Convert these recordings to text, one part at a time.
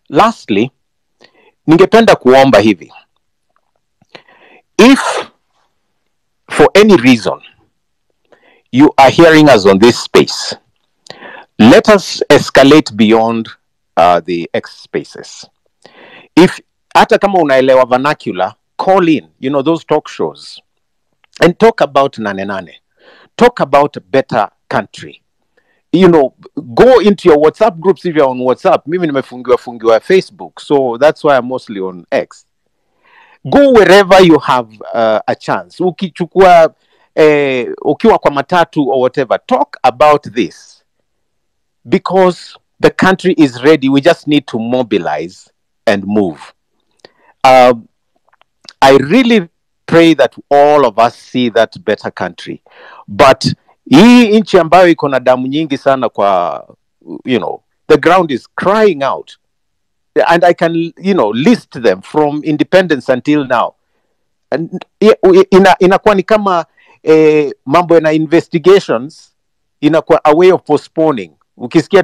Lastly, ningependa kuomba hivi. If for any reason you are hearing us on this space, let us escalate beyond the X spaces. If hata kama unaelewa vernacular, call in, those talk shows and talk about Nane. Talk about a better country. Go into your WhatsApp groups if you're on WhatsApp. Mimi nimefungiwa Facebook, so that's why I'm mostly on X. Go wherever you have a chance. Ukiwa kwa matatu or whatever, talk about this. Because the country is ready. We just need to mobilize and move. I really pray that all of us see that better country. But hii nchi ambayo iko na damu nyingi sana kwa, the ground is crying out. And I can, list them from independence until now. And inakuwa ni kama mambo na investigations, inakuwa a way of postponing. Ukisikia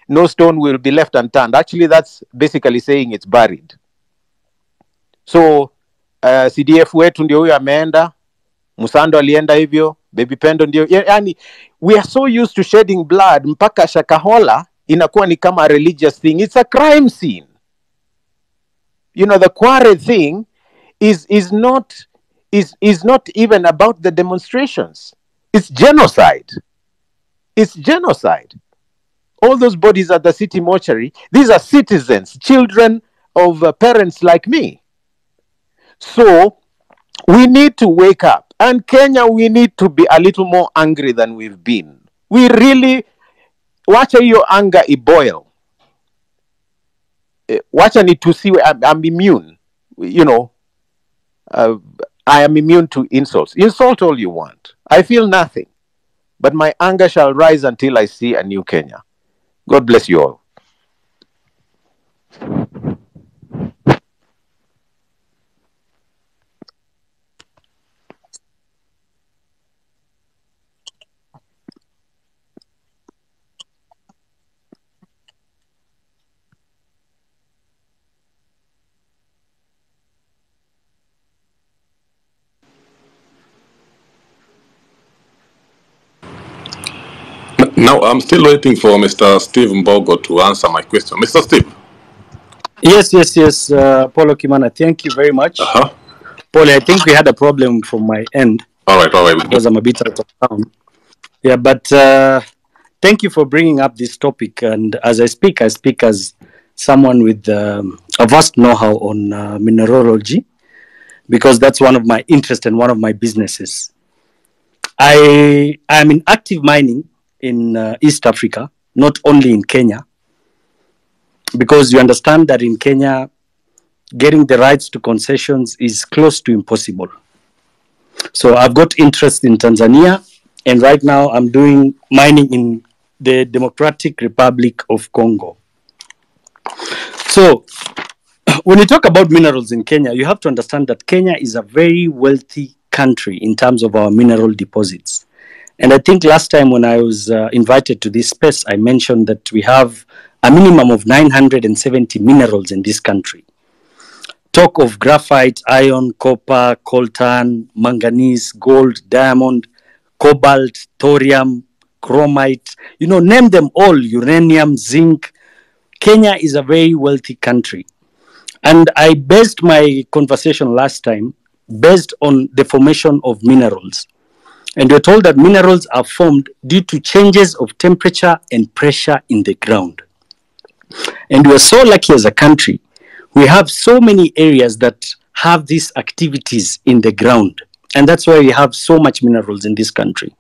no stone will be left unturned. Actually, that's basically saying it's buried. So, CDF wetu ndio huyo ameenda, Musando alienda hivyo, Baby Pendo ndio, yani, we are so used to shedding blood, mpaka Shakahola inakuwa ni kama a religious thing. It's a crime scene. The Kware thing is not even about the demonstrations. It's genocide. It's genocide. All those bodies at the city mortuary, these are citizens, children of parents like me. So we need to wake up. And Kenya, we need to be a little more angry than we've been. We really, wacha hiyo anger iboil. Wacha nitusiwe, I'm immune. I am immune to insults. Insult all you want. I feel nothing. But my anger shall rise until I see a new Kenya. God bless you all. Now, I'm still waiting for Mr. Steve Mbogo to answer my question. Mr. Steve. Yes. Paulo Kimana, thank you very much. Paulo, I think we had a problem from my end. All right. Because I'm a bit out of town. Yeah, but thank you for bringing up this topic. And as I speak as someone with a vast know-how on mineralogy, because that's one of my interests and one of my businesses. I am in active mining in East Africa, not only in Kenya, because you understand that in Kenya, getting the rights to concessions is close to impossible. So I've got interest in Tanzania, and right now I'm doing mining in the Democratic Republic of Congo. So when you talk about minerals in Kenya, you have to understand that Kenya is a very wealthy country in terms of our mineral deposits. And I think last time when I was invited to this space, I mentioned that we have a minimum of 970 minerals in this country. Talk of graphite, iron, copper, coltan, manganese, gold, diamond, cobalt, thorium, chromite, name them all, uranium, zinc. Kenya is a very wealthy country. And I based my conversation last time based on the formation of minerals. And we're told that minerals are formed due to changes of temperature and pressure in the ground. And we're so lucky as a country. We have so many areas that have these activities in the ground. And that's why we have so much minerals in this country.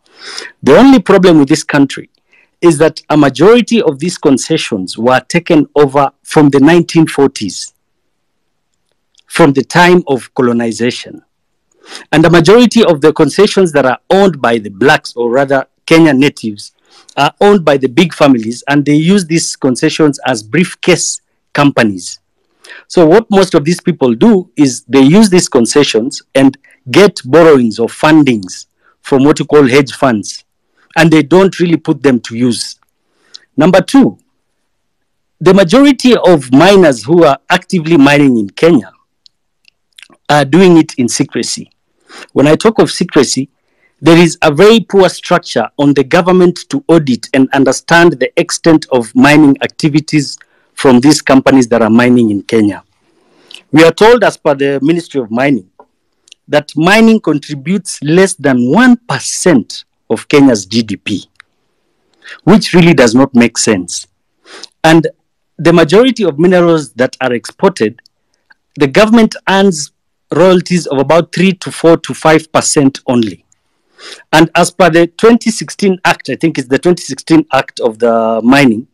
The only problem with this country is that a majority of these concessions were taken over from the 1940s, from the time of colonization. And the majority of the concessions that are owned by the blacks, or rather Kenyan natives, are owned by the big families, and they use these concessions as briefcase companies. So what most of these people do is they use these concessions and get borrowings or fundings from what you call hedge funds, and they don't really put them to use. Number two, the majority of miners who are actively mining in Kenya are doing it in secrecy. When I talk of secrecy, there is a very poor structure on the government to audit and understand the extent of mining activities from these companies that are mining in Kenya. We are told, as per the Ministry of Mining, that mining contributes less than 1% of Kenya's GDP, which really does not make sense. And the majority of minerals that are exported, the government earns royalties of about 3 to 4 to 5% only. And as per the 2016 Act, I think it's the 2016 Act of the Mining,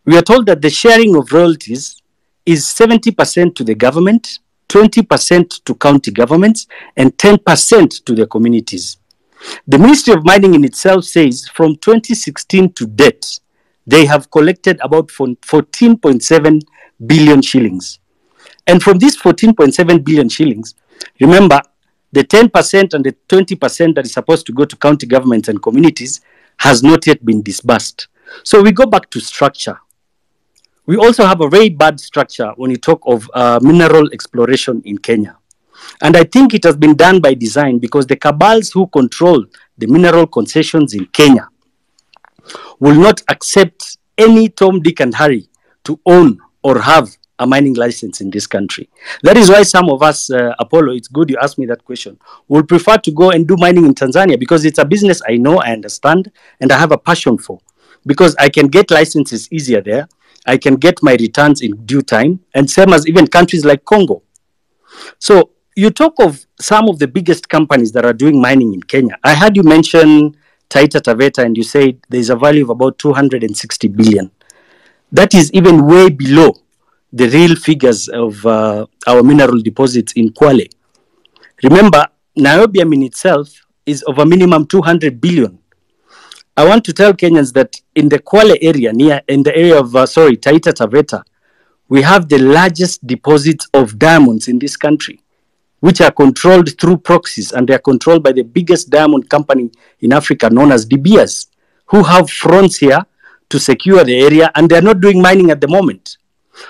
we are told that the sharing of royalties is 70% to the government, 20% to county governments, and 10% to the communities. The Ministry of Mining in itself says from 2016 to date, they have collected about 14.7 billion shillings. And from these 14.7 billion shillings, remember, the 10% and the 20% that is supposed to go to county governments and communities has not yet been disbursed. So we go back to structure. We also have a very bad structure when you talk of mineral exploration in Kenya. And I think it has been done by design because the cabals who control the mineral concessions in Kenya will not accept any Tom, Dick, and Harry to own or have a mining license in this country. That is why some of us, Apollo, it's good you asked me that question, will prefer to go and do mining in Tanzania because it's a business I know, I understand, and I have a passion for. Because I can get licenses easier there, I can get my returns in due time, and same as even countries like Congo. So you talk of some of the biggest companies that are doing mining in Kenya. I heard you mention Taita Taveta, and you said there's a value of about 260 billion. That is even way below the real figures of our mineral deposits in Kwale. Remember, niobium in itself is of a minimum 200 billion. I want to tell Kenyans that in the Kwale area, in the area of, Taita Taveta, we have the largest deposits of diamonds in this country, which are controlled through proxies, and they are controlled by the biggest diamond company in Africa known as De Beers, who have fronts here to secure the area, and they're not doing mining at the moment.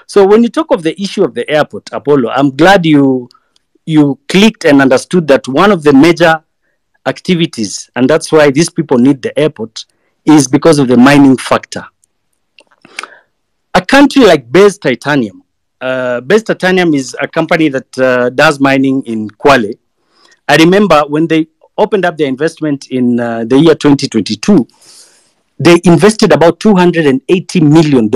So when you talk of the issue of the airport, Apollo, I'm glad you clicked and understood that one of the major activities, and that's why these people need the airport, is because of the mining factor. A country like Base Titanium, Base Titanium is a company that does mining in Kwale. I remember when they opened up their investment in the year 2022, they invested about $280 million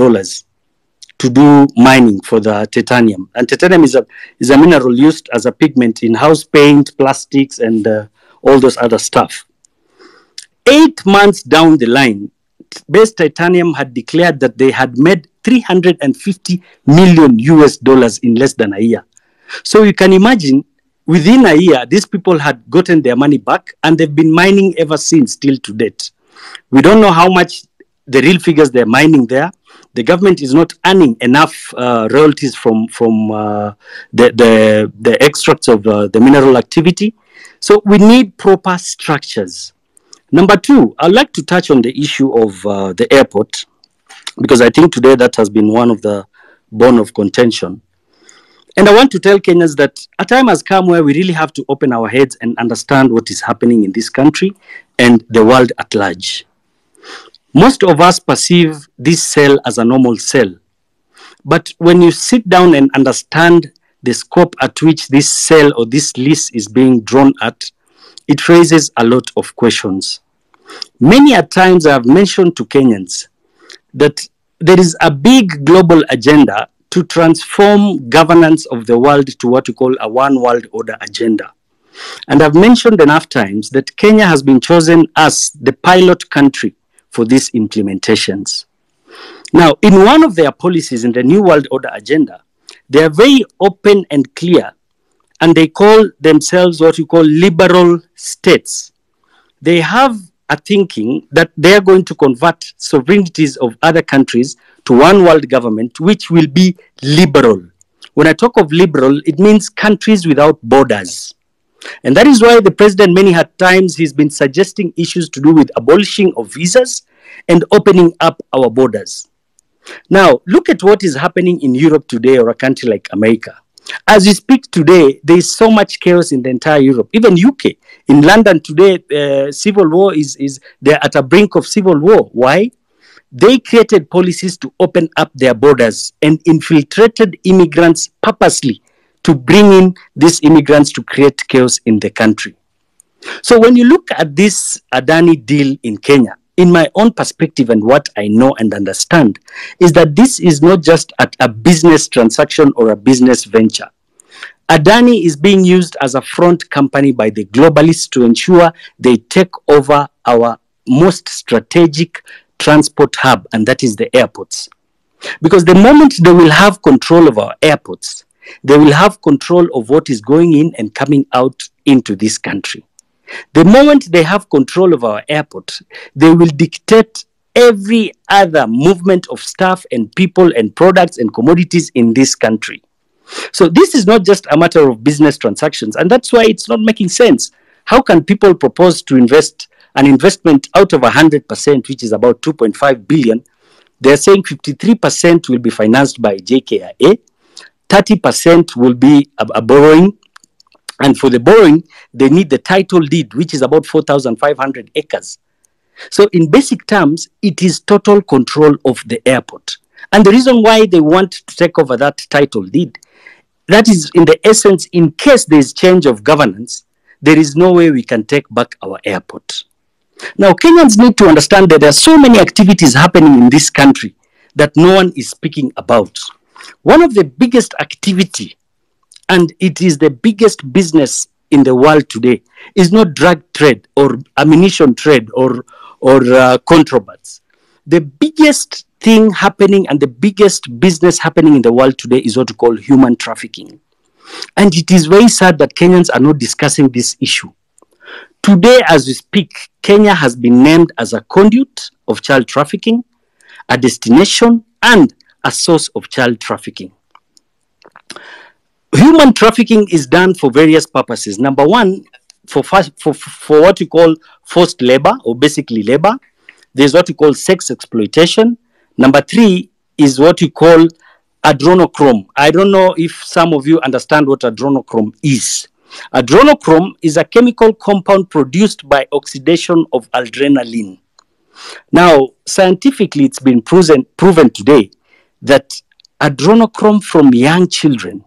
to do mining for the titanium. And titanium is a mineral used as a pigment in house paint, plastics, and all those other stuff. 8 months down the line, Base Titanium had declared that they had made $350 million US in less than a year. So you can imagine, within a year, these people had gotten their money back, and they've been mining ever since till to date. We don't know how much the real figures they're mining there. The government is not earning enough royalties from the extracts of the mineral activity. So we need proper structures. Number two, I'd like to touch on the issue of the airport, because I think today that has been one of the bone of contention. And I want to tell Kenyans that a time has come where we really have to open our heads and understand what is happening in this country and the world at large. Most of us perceive this cell as a normal cell. But when you sit down and understand the scope at which this cell or this list is being drawn at, it raises a lot of questions. Many a times I have mentioned to Kenyans that there is a big global agenda to transform governance of the world to what we call a one world order agenda. And I've mentioned enough times that Kenya has been chosen as the pilot country for these implementations. Now, in one of their policies in the New World Order agenda, they are very open and clear, and they call themselves what you call liberal states. They have a thinking that they are going to convert sovereignties of other countries to one world government, which will be liberal. When I talk of liberal, it means countries without borders. And that is why the president many times he's been suggesting issues to do with abolishing of visas and opening up our borders. Now, look at what is happening in Europe today or a country like America. As we speak today, there is so much chaos in the entire Europe, even UK. In London today, civil war they're at a brink of civil war. Why? They created policies to open up their borders and infiltrated immigrants purposely to bring in these immigrants to create chaos in the country. So when you look at this Adani deal in Kenya, in my own perspective and what I know and understand, is that this is not just a business transaction or a business venture. Adani is being used as a front company by the globalists to ensure they take over our most strategic transport hub, and that is the airports. Because the moment they will have control of our airports, they will have control of what is going in and coming out into this country. The moment they have control of our airport, they will dictate every other movement of staff and people and products and commodities in this country. So this is not just a matter of business transactions, and that's why it's not making sense. How can people propose to invest an investment out of 100%, which is about 2.5 billion? They're saying 53% will be financed by JKIA, 30% will be a borrowing, and for the borrowing, they need the title deed, which is about 4,500 acres. So in basic terms, it is total control of the airport. And the reason why they want to take over that title deed, that is in the essence, in case there is change of governance, there is no way we can take back our airport. Now, Kenyans need to understand that there are so many activities happening in this country that no one is speaking about. One of the biggest activity, and it is the biggest business in the world today, is not drug trade or ammunition trade or contrabands. The biggest thing happening and the biggest business happening in the world today is what we call human trafficking. And it is very sad that Kenyans are not discussing this issue. Today, as we speak, Kenya has been named as a conduit of child trafficking, a destination, and a source of child trafficking. Human trafficking is done for various purposes. Number one, for what you call forced labor, or basically labor. There's what you call sex exploitation. Number three is what you call adrenochrome. I don't know if some of you understand what adrenochrome is. Adrenochrome is a chemical compound produced by oxidation of adrenaline. Now, scientifically, it's been proven today that adrenochrome from young children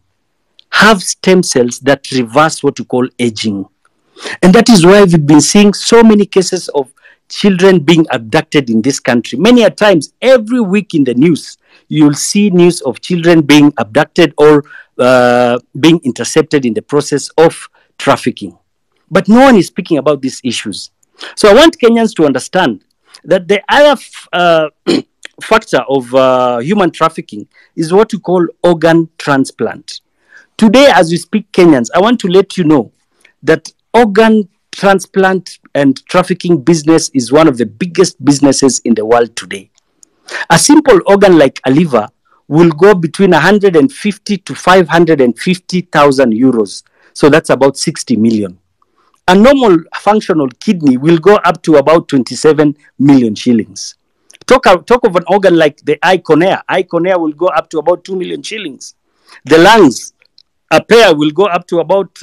have stem cells that reverse what you call aging. And that is why we've been seeing so many cases of children being abducted in this country. Many a times, every week in the news, you'll see news of children being abducted or being intercepted in the process of trafficking. But no one is speaking about these issues. So I want Kenyans to understand that the other factor of human trafficking is what we call organ transplant. Today, as we speak, Kenyans, I want to let you know that organ transplant and trafficking business is one of the biggest businesses in the world today. A simple organ like a liver will go between 150 to 550,000 euros. So that's about 60 million. A normal functional kidney will go up to about 27 million shillings. Talk of an organ like the eye cornea. Eye cornea will go up to about 2 million shillings. The lungs, a pair will go up to about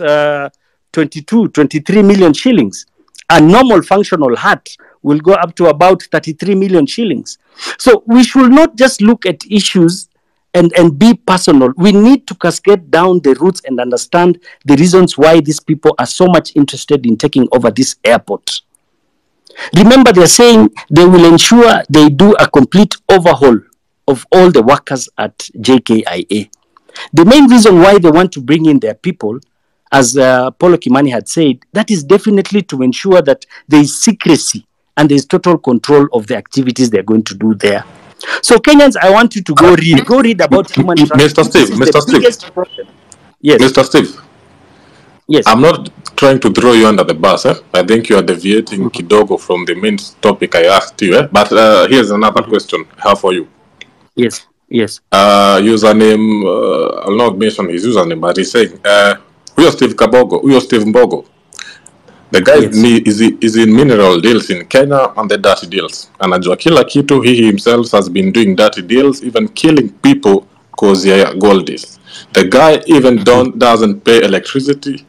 22, 23 million shillings. A normal functional heart will go up to about 33 million shillings. So we should not just look at issues and be personal. We need to cascade down the roots and understand the reasons why these people are so much interested in taking over this airport. Remember, they're saying they will ensure they do a complete overhaul of all the workers at JKIA. The main reason why they want to bring in their people, as Paulo Kimani had said, that is definitely to ensure that there is secrecy and there is total control of the activities they're going to do there. So Kenyans, I want you to go read about human trafficking. Mr. Steve. Yes. Mr. Steve. Yes. I'm not trying to throw you under the bus. I think you are deviating kidogo from the main topic I asked you. But here's another question I have for you. Yes. Yes. Username, I'll not mention his username, but he's saying, Uyo Steve Mbogo. The guy Yes. is in mineral deals in Kenya and the dirty deals. Anajua kila kitu. He himself has been doing dirty deals, even killing people because gold is. The guy even doesn't pay electricity,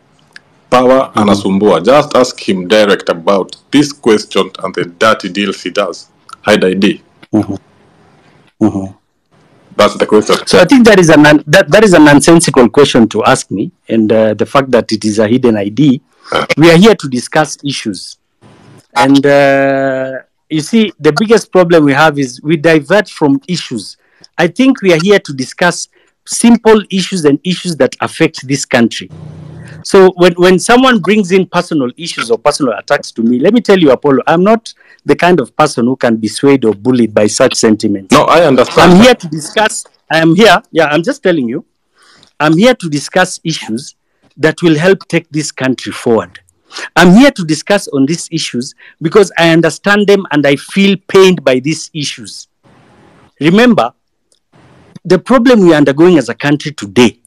power, anasumbua. Just ask him direct about this question and the dirty deals he does. Hide ID. That's the question. So I think that is that is a nonsensical question to ask me, and the fact that it is a hidden ID. We are here to discuss issues, and you see, the biggest problem we have is we divert from issues. I think we are here to discuss simple issues and issues that affect this country. So when someone brings in personal issues or personal attacks to me, let me tell you, Apollo, I'm not the kind of person who can be swayed or bullied by such sentiments. No, I understand. I'm here to discuss. I'm just telling you, I'm here to discuss issues that will help take this country forward. I'm here to discuss on these issues because I understand them and I feel pained by these issues. Remember, the problem we are undergoing as a country today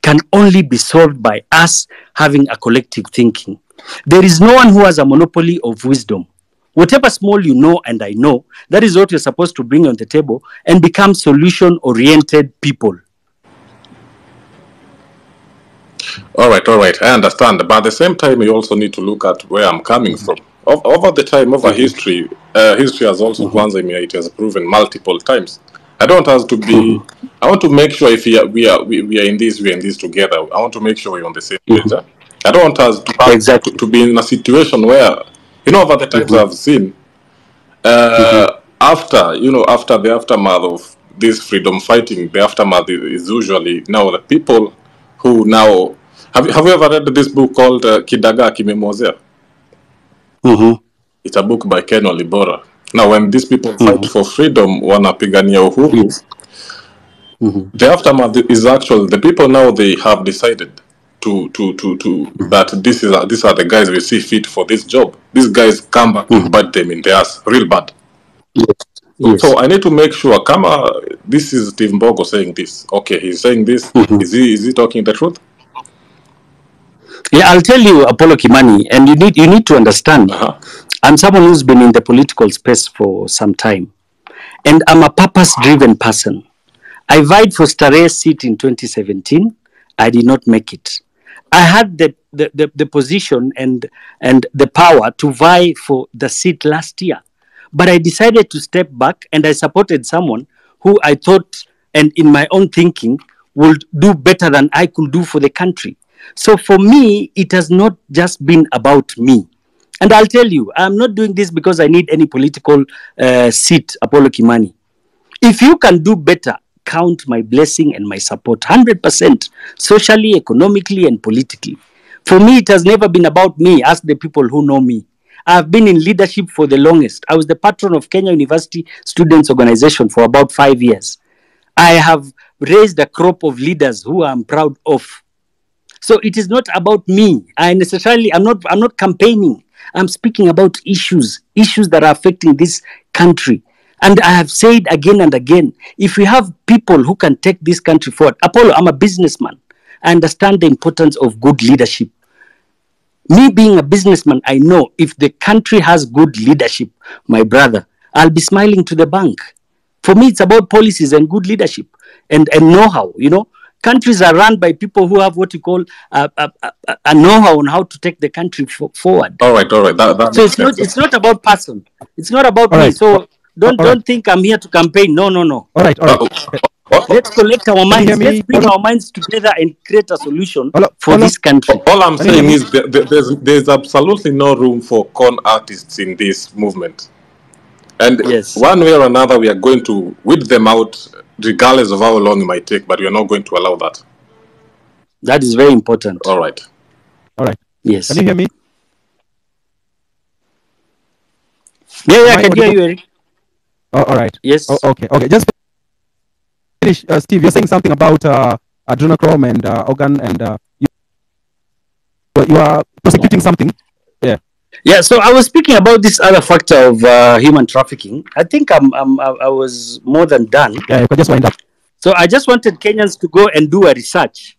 can only be solved by us having a collective thinking. There is no one who has a monopoly of wisdom. Whatever small you know and I know, that is what you're supposed to bring on the table and become solution-oriented people. All right. I understand. But at the same time, you also need to look at where I'm coming from. Over the time, history, history has also, it has proven multiple times. I don't have to be. I want to make sure if we are in this, we are in this together. I want to make sure we're on the same page. I don't want us to be in a situation where, over the times I've seen, after the aftermath of this freedom fighting, the aftermath is usually now the people who now have you ever read this book called Kidagaa Kimemwozea? It's a book by Ken Walibora. Now, when these people fight for freedom, wanapigania uhuru, the aftermath is actually the people now, they have decided to that these are the guys we see fit for this job. These guys come back and bite them in the ass, real bad. Yes. So I need to make sure. This is Steve Mbogo saying this. Okay, he's saying this. Is he talking the truth? Yeah, I'll tell you, Apollo Kimani, and you need to understand. I'm someone who's been in the political space for some time, and I'm a purpose-driven person. I vied for Starehe's seat in 2017. I did not make it. I had the position and the power to vie for the seat last year, but I decided to step back, and I supported someone who I thought, and in my own thinking, would do better than I could do for the country. So for me, it has not just been about me. And I'll tell you, I'm not doing this because I need any political seat, Apollo Kimani. If you can do better, count my blessing and my support 100%, socially, economically, and politically. For me, it has never been about me. Ask the people who know me. I've been in leadership for the longest. I was the patron of Kenya University Students Organization for about 5 years. I have raised a crop of leaders who I'm proud of. So it is not about me. I'm not campaigning. I'm speaking about issues that are affecting this country. And I have said again and again, if we have people who can take this country forward, Apollo, I'm a businessman. I understand the importance of good leadership. Me being a businessman, I know if the country has good leadership, my brother, I'll be smiling to the bank. For me, it's about policies and good leadership and know-how, Countries are run by people who have what you call a know-how on how to take the country forward. All right. So it's not about person. It's not about me. So don't think I'm here to campaign. No. All right. Let's collect our minds. Let's bring our minds together and create a solution for this country. All I'm saying is there's absolutely no room for con artists in this movement. And one way or another, we are going to weed them out, regardless of how long it might take, but we are not going to allow that. That is very important. All right. Yes. Can you hear me? Yeah, I can hear you, Eric. All right. Yes. Okay. Just finish, Steve. You're saying something about adrenochrome and organ, and you are prosecuting something. Yeah, so I was speaking about this other factor of human trafficking. I think I was more than done. Yeah, you could just wind up. So I just wanted Kenyans to go and do a research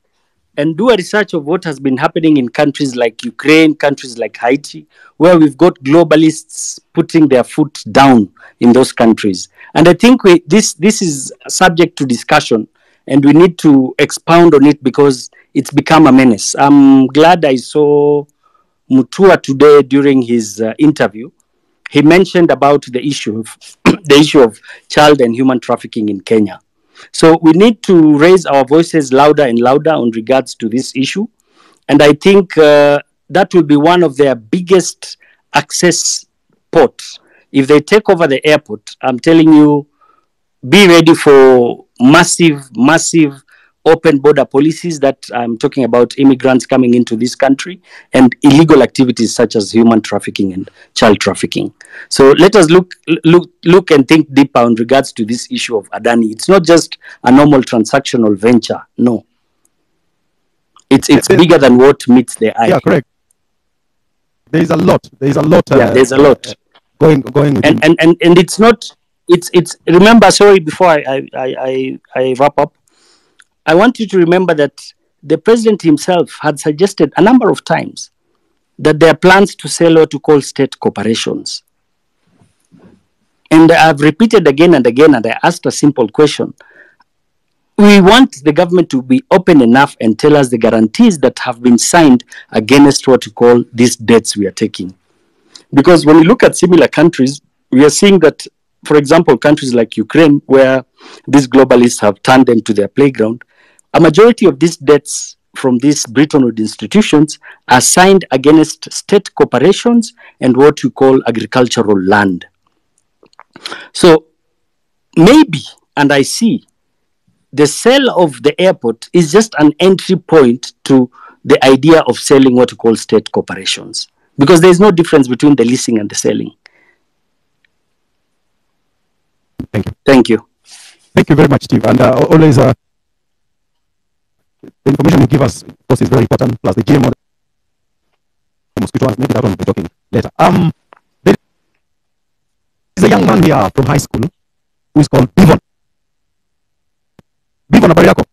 and do a research of what has been happening in countries like Ukraine, countries like Haiti, where we've got globalists putting their foot down in those countries. And I think this is subject to discussion, and we need to expound on it because it's become a menace. I'm glad I saw Mutua today during his interview. He mentioned about the issue of the issue of child and human trafficking in Kenya. So we need to raise our voices louder and louder on regards to this issue. And I think that will be one of their biggest access ports. If they take over the airport, I'm telling you, be ready for massive open border policies that I'm talking about immigrants coming into this country and illegal activities such as human trafficking and child trafficking. So let us look and think deeper on regards to this issue of Adani. It's not just a normal transactional venture. No. It's bigger than what meets the eye. Yeah, correct. There's a lot. There's a lot. There's a lot going. And it's not. It's. Remember, sorry. Before I wrap up, I want you to remember that the president himself had suggested a number of times that there are plans to sell what to call state corporations. And I've repeated again and again, and I asked a simple question. We want the government to be open enough and tell us the guarantees that have been signed against what you call these debts we are taking. Because when you look at similar countries, we are seeing that, for example, countries like Ukraine, where these globalists have turned them to their playground, a majority of these debts from these Bretton Woods institutions are signed against state corporations and what you call agricultural land. So maybe, and I see, the sale of the airport is just an entry point to the idea of selling what you call state corporations, because there is no difference between the leasing and the selling. Thank you. Thank you. Thank you very much, Steve. And always, the information you give us, of course, is very important. Plus the GMO, the mosquito ones, maybe that one we'll be talking later. There is a young man here from high school who is called Bivon. Bivon, habari yako?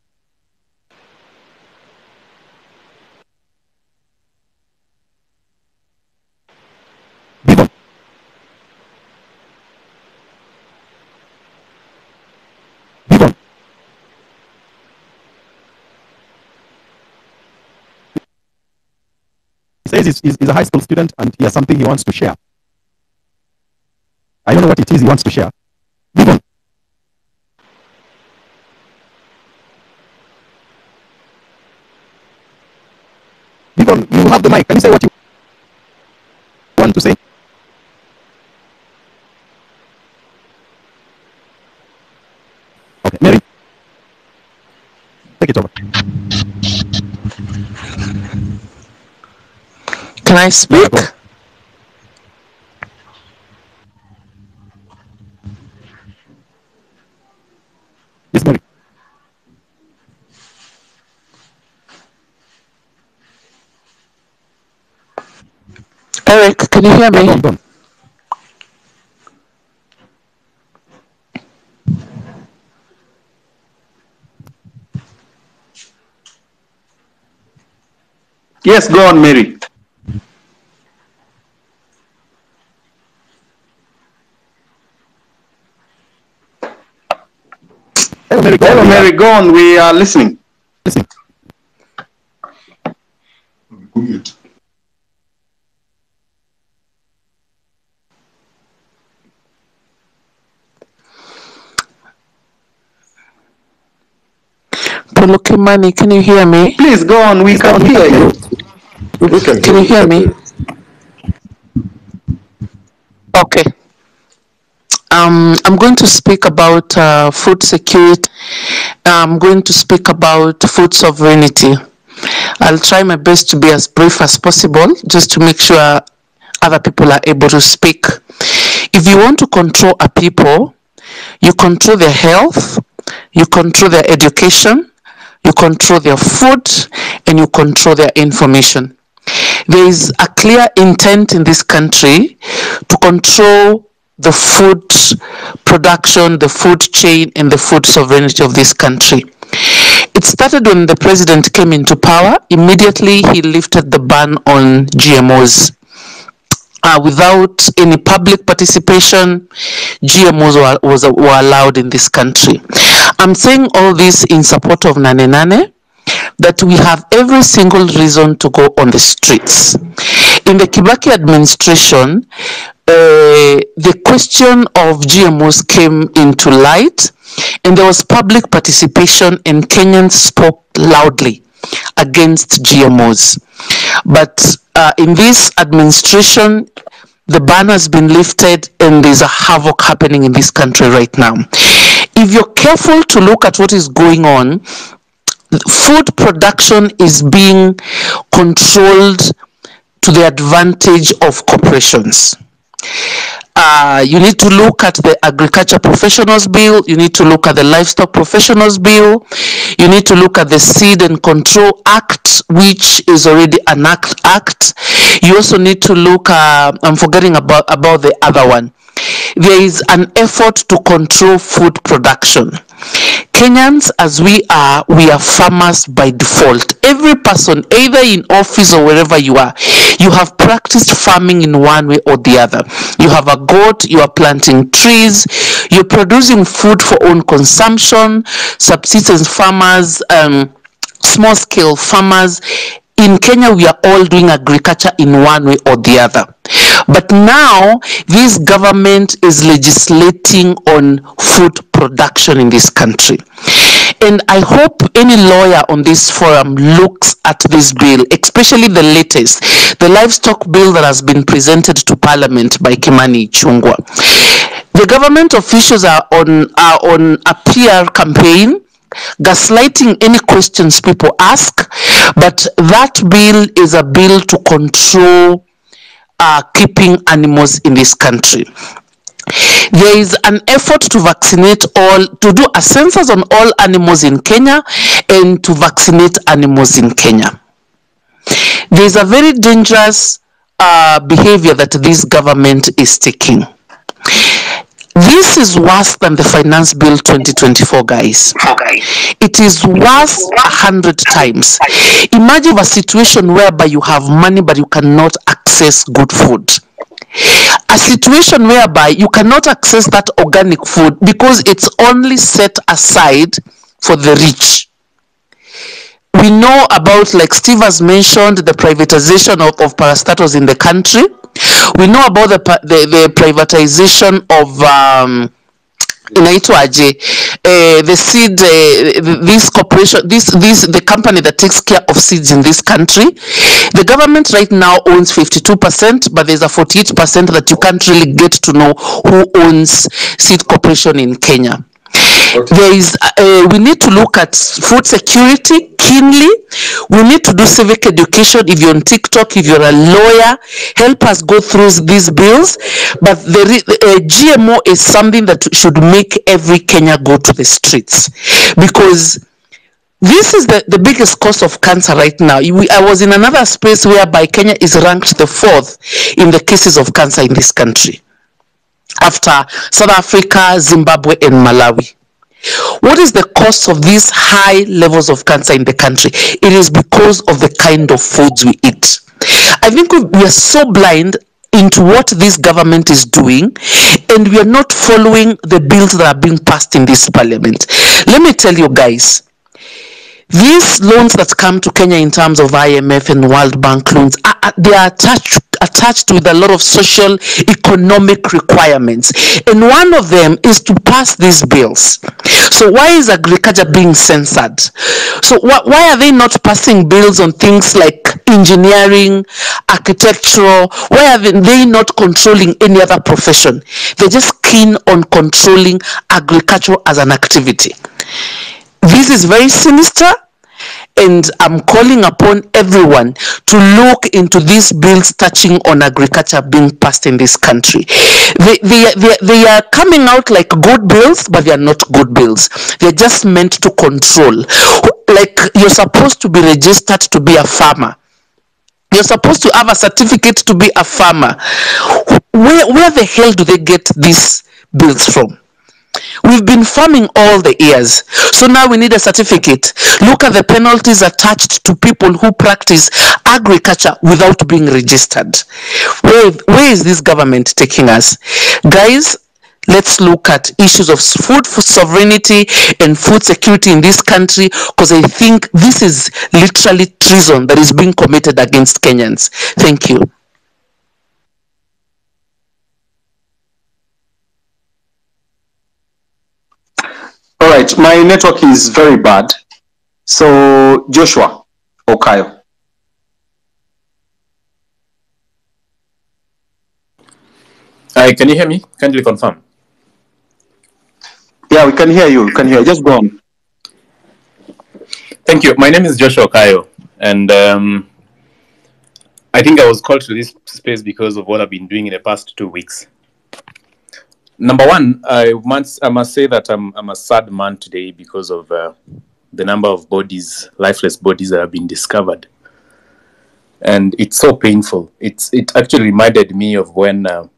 Bivon. Bivon. He says he's a high school student and he has something he wants to share. I don't know what it is he wants to share. Bivon. Bivon, you have the mic. Can you say what you want to say? Okay, Mary, take it over. Can I speak? Go. Yes, Mary. Eric, can you hear me? Go on. Yes, go on, Mary. Hello, Mary. Hello, Mary, go on. We are listening. Listen. Polokimani, can you hear me? Please go on. We can hear you. Can you hear me? Okay. I'm going to speak about food security. I'm going to speak about food sovereignty. I'll try my best to be as brief as possible, just to make sure other people are able to speak. If you want to control a people, you control their health, you control their education, you control their food, and you control their information. There is a clear intent in this country to control the food production, the food chain, and the food sovereignty of this country. It started when the president came into power. Immediately, he lifted the ban on GMOs. Without any public participation, GMOs were allowed in this country. I'm saying all this in support of Nane, that we have every single reason to go on the streets. In the Kibaki administration, the question of GMOs came into light, and there was public participation, and Kenyans spoke loudly against GMOs. But in this administration, the ban has been lifted, and there's a havoc happening in this country right now. If you're careful to look at what is going on, food production is being controlled to the advantage of corporations. You need to look at the Agriculture Professionals Bill. You need to look at the Livestock Professionals Bill. You need to look at the Seed and Control Act, which is already an act. You also need to look, I'm forgetting about the other one. There is an effort to control food production. Kenyans, as we are farmers by default. Every person, either in office or wherever you are, you have practiced farming in one way or the other. You have a goat, you are planting trees, you're producing food for own consumption, subsistence farmers, small-scale farmers. In Kenya, we are all doing agriculture in one way or the other. But now, this government is legislating on food production in this country. And I hope any lawyer on this forum looks at this bill, especially the latest, the livestock bill that has been presented to Parliament by Kimani Ichung'wah. The government officials are on a PR campaign, gaslighting any questions people ask, but that bill is a bill to control keeping animals in this country. There is an effort to to do a census on all animals in Kenya and to vaccinate animals in Kenya. There is a very dangerous behavior that this government is taking. This is worse than the Finance Bill 2024, guys. It is worse 100 times. Imagine a situation whereby you have money but you cannot access good food. A situation whereby you cannot access that organic food because it's only set aside for the rich. We know about, like Steve has mentioned, the privatization of parastatals in the country. We know about the privatization of the seed, this corporation, the company that takes care of seeds in this country. The government right now owns 52%, but there's a 48% that you can't really get to know who owns Seed Corporation in Kenya. There is, we need to look at food security keenly. We need to do civic education. If you're on TikTok, if you're a lawyer, help us go through these bills. But the GMO is something that should make every Kenya go to the streets, because this is the biggest cause of cancer right now. I was in another space whereby Kenya is ranked the 4th in the cases of cancer in this country, after South Africa, Zimbabwe, and Malawi. What is the cause of these high levels of cancer in the country? It is because of the kind of foods we eat. I think we are so blind into what this government is doing, and we are not following the bills that are being passed in this parliament. Let me tell you guys, these loans that come to Kenya in terms of IMF and World Bank loans, they are attached with a lot of social economic requirements, and one of them is to pass these bills. So why is agriculture being censored? So why are they not passing bills on things like engineering, architectural? Why are they not controlling any other profession? They're just keen on controlling agriculture as an activity. This is very sinister, and I'm calling upon everyone to look into these bills touching on agriculture being passed in this country. They are coming out like good bills, but they are not good bills. They're just meant to control. Like, you're supposed to be registered to be a farmer. You're supposed to have a certificate to be a farmer. Where the hell do they get these bills from? We've been farming all the years. So now we need a certificate. Look at the penalties attached to people who practice agriculture without being registered. Where is this government taking us? Guys, let's look at issues of food sovereignty and food security in this country, because I think this is literally treason that is being committed against Kenyans. Thank you. All right, my network is very bad. So Joshua Okayo. Hi, can you hear me? Kindly confirm. Yeah, we can hear you. We can hear you. Just go on. Thank you. My name is Joshua Okayo, and I think I was called to this space because of what I've been doing in the past 2 weeks. Number one, I must say that I'm a sad man today because of the number of bodies, lifeless bodies that have been discovered, and it's so painful. It actually reminded me of when I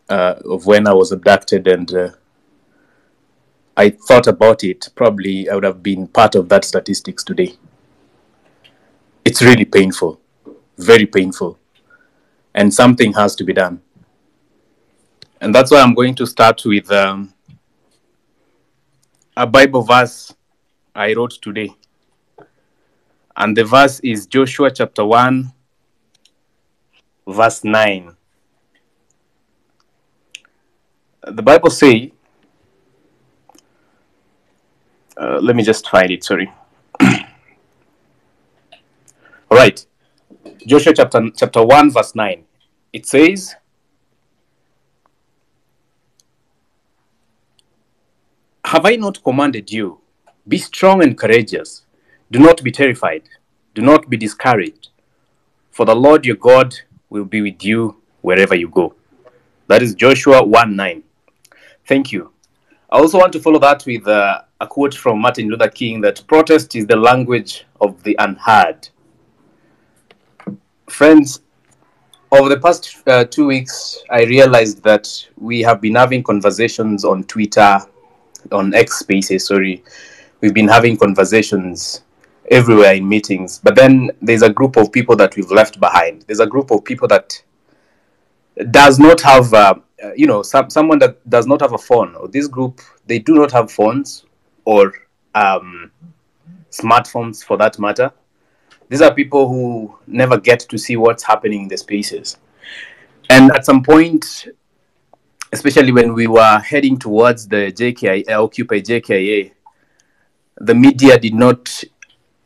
was abducted, and I thought about it. Probably I would have been part of that statistics today. It's really painful, very painful, and something has to be done. And that's why I'm going to start with a Bible verse I wrote today. And the verse is Joshua chapter 1, verse 9. The Bible says, let me just find it, sorry. All right. Joshua chapter 1, verse 9. It says, have I not commanded you? Be strong and courageous. Do not be terrified. Do not be discouraged. For the Lord your God will be with you wherever you go. That is Joshua 1:9. Thank you. I also want to follow that with a quote from Martin Luther King that protest is the language of the unheard. Friends, over the past 2 weeks, I realized that we have been having conversations on Twitter, on X Spaces, sorry. We've been having conversations everywhere in meetings, but then there's a group of people that we've left behind. There's a group of people that does not have, someone that does not have a phone. Or this group, they do not have phones or smartphones for that matter. These are people who never get to see what's happening in the spaces. And at some point, especially when we were heading towards the Occupy JKIA, the media did not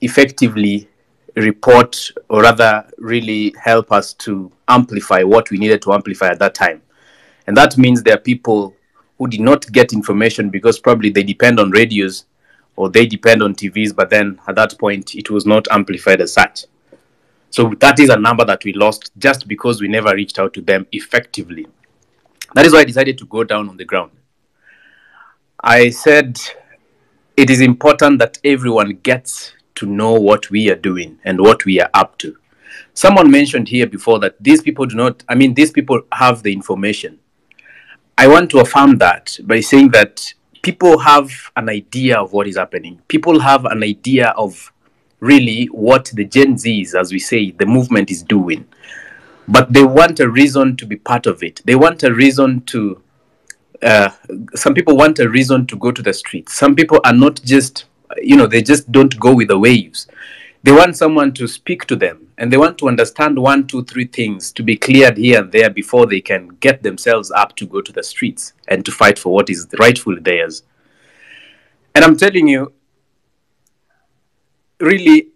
effectively report, or rather really help us to amplify what we needed to amplify at that time. And that means there are people who did not get information because probably they depend on radios or they depend on TVs, but then at that point it was not amplified as such. So that is a number that we lost just because we never reached out to them effectively. That is why I decided to go down on the ground. I said it is important that everyone gets to know what we are doing and what we are up to. Someone mentioned here before that these people these people have the information. I want to affirm that by saying that people have an idea of what is happening. People have an idea of really what the Genzs, as we say, the movement is doing. But they want a reason to be part of it. They want a reason to, some people want a reason to go to the streets. Some people are not just, they just don't go with the waves. They want someone to speak to them, and they want to understand 1, 2, 3 things to be cleared here and there before they can get themselves up to go to the streets and to fight for what is rightfully theirs. And I'm telling you, really,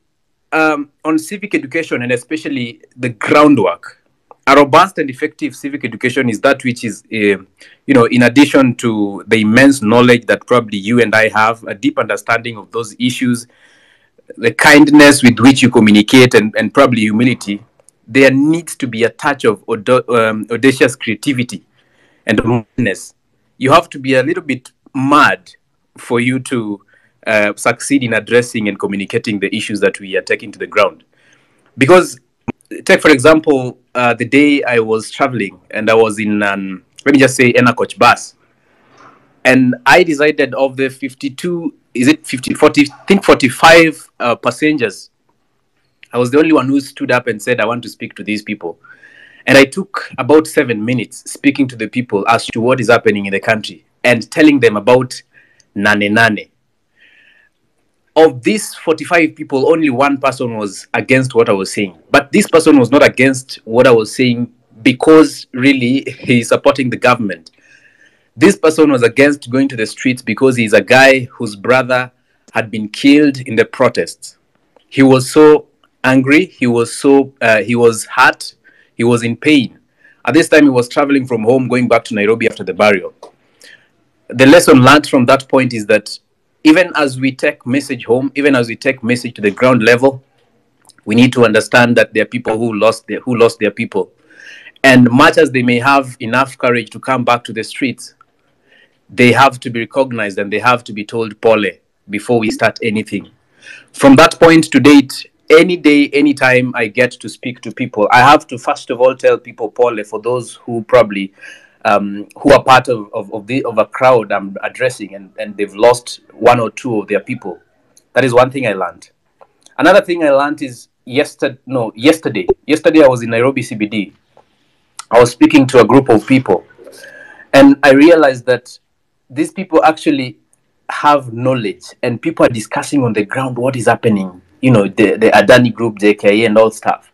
on civic education and especially the groundwork, a robust and effective civic education is that which is, in addition to the immense knowledge that probably you and I have, a deep understanding of those issues, the kindness with which you communicate, and probably humility, there needs to be a touch of audacious creativity and madness. You have to be a little bit mad for you to succeed in addressing and communicating the issues that we are taking to the ground. Because, take for example, the day I was traveling and I was in let me just say, Coach bus. And I decided of the 52, is it 50, 40, I think 45 passengers, I was the only one who stood up and said, I want to speak to these people. And I took about 7 minutes speaking to the people as to what is happening in the country and telling them about Nane. Of these 45 people, only one person was against what I was saying. But this person was not against what I was saying because really he's supporting the government. This person was against going to the streets because he's a guy whose brother had been killed in the protests. He was so angry, he was hurt, he was in pain. At this time, he was traveling from home, going back to Nairobi after the burial. The lesson learned from that point is that even as we take message home, even as we take message to the ground level, we need to understand that there are people who lost their people. And much as they may have enough courage to come back to the streets, they have to be recognized and they have to be told pole before we start anything. From that point to date, any day, any time I get to speak to people, I have to first of all tell people pole for those who probably who are part of a crowd I'm addressing and they've lost one or two of their people. That is one thing I learned. Another thing I learned is yesterday I was in Nairobi CBD. I was speaking to a group of people and I realized that these people actually have knowledge and people are discussing on the ground what is happening, the Adani group, JKA and all stuff.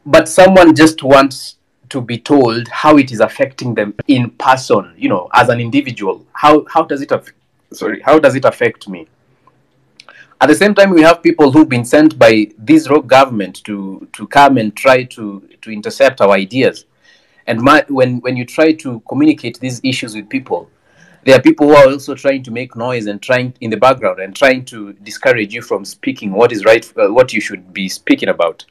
But someone just wants to be told how it is affecting them in person, as an individual. How does it affect me? At the same time, we have people who've been sent by this rogue government to come and try to intercept our ideas. And when you try to communicate these issues with people, there are people who are also trying to make noise and trying in the background and trying to discourage you from speaking what is right, what you should be speaking about.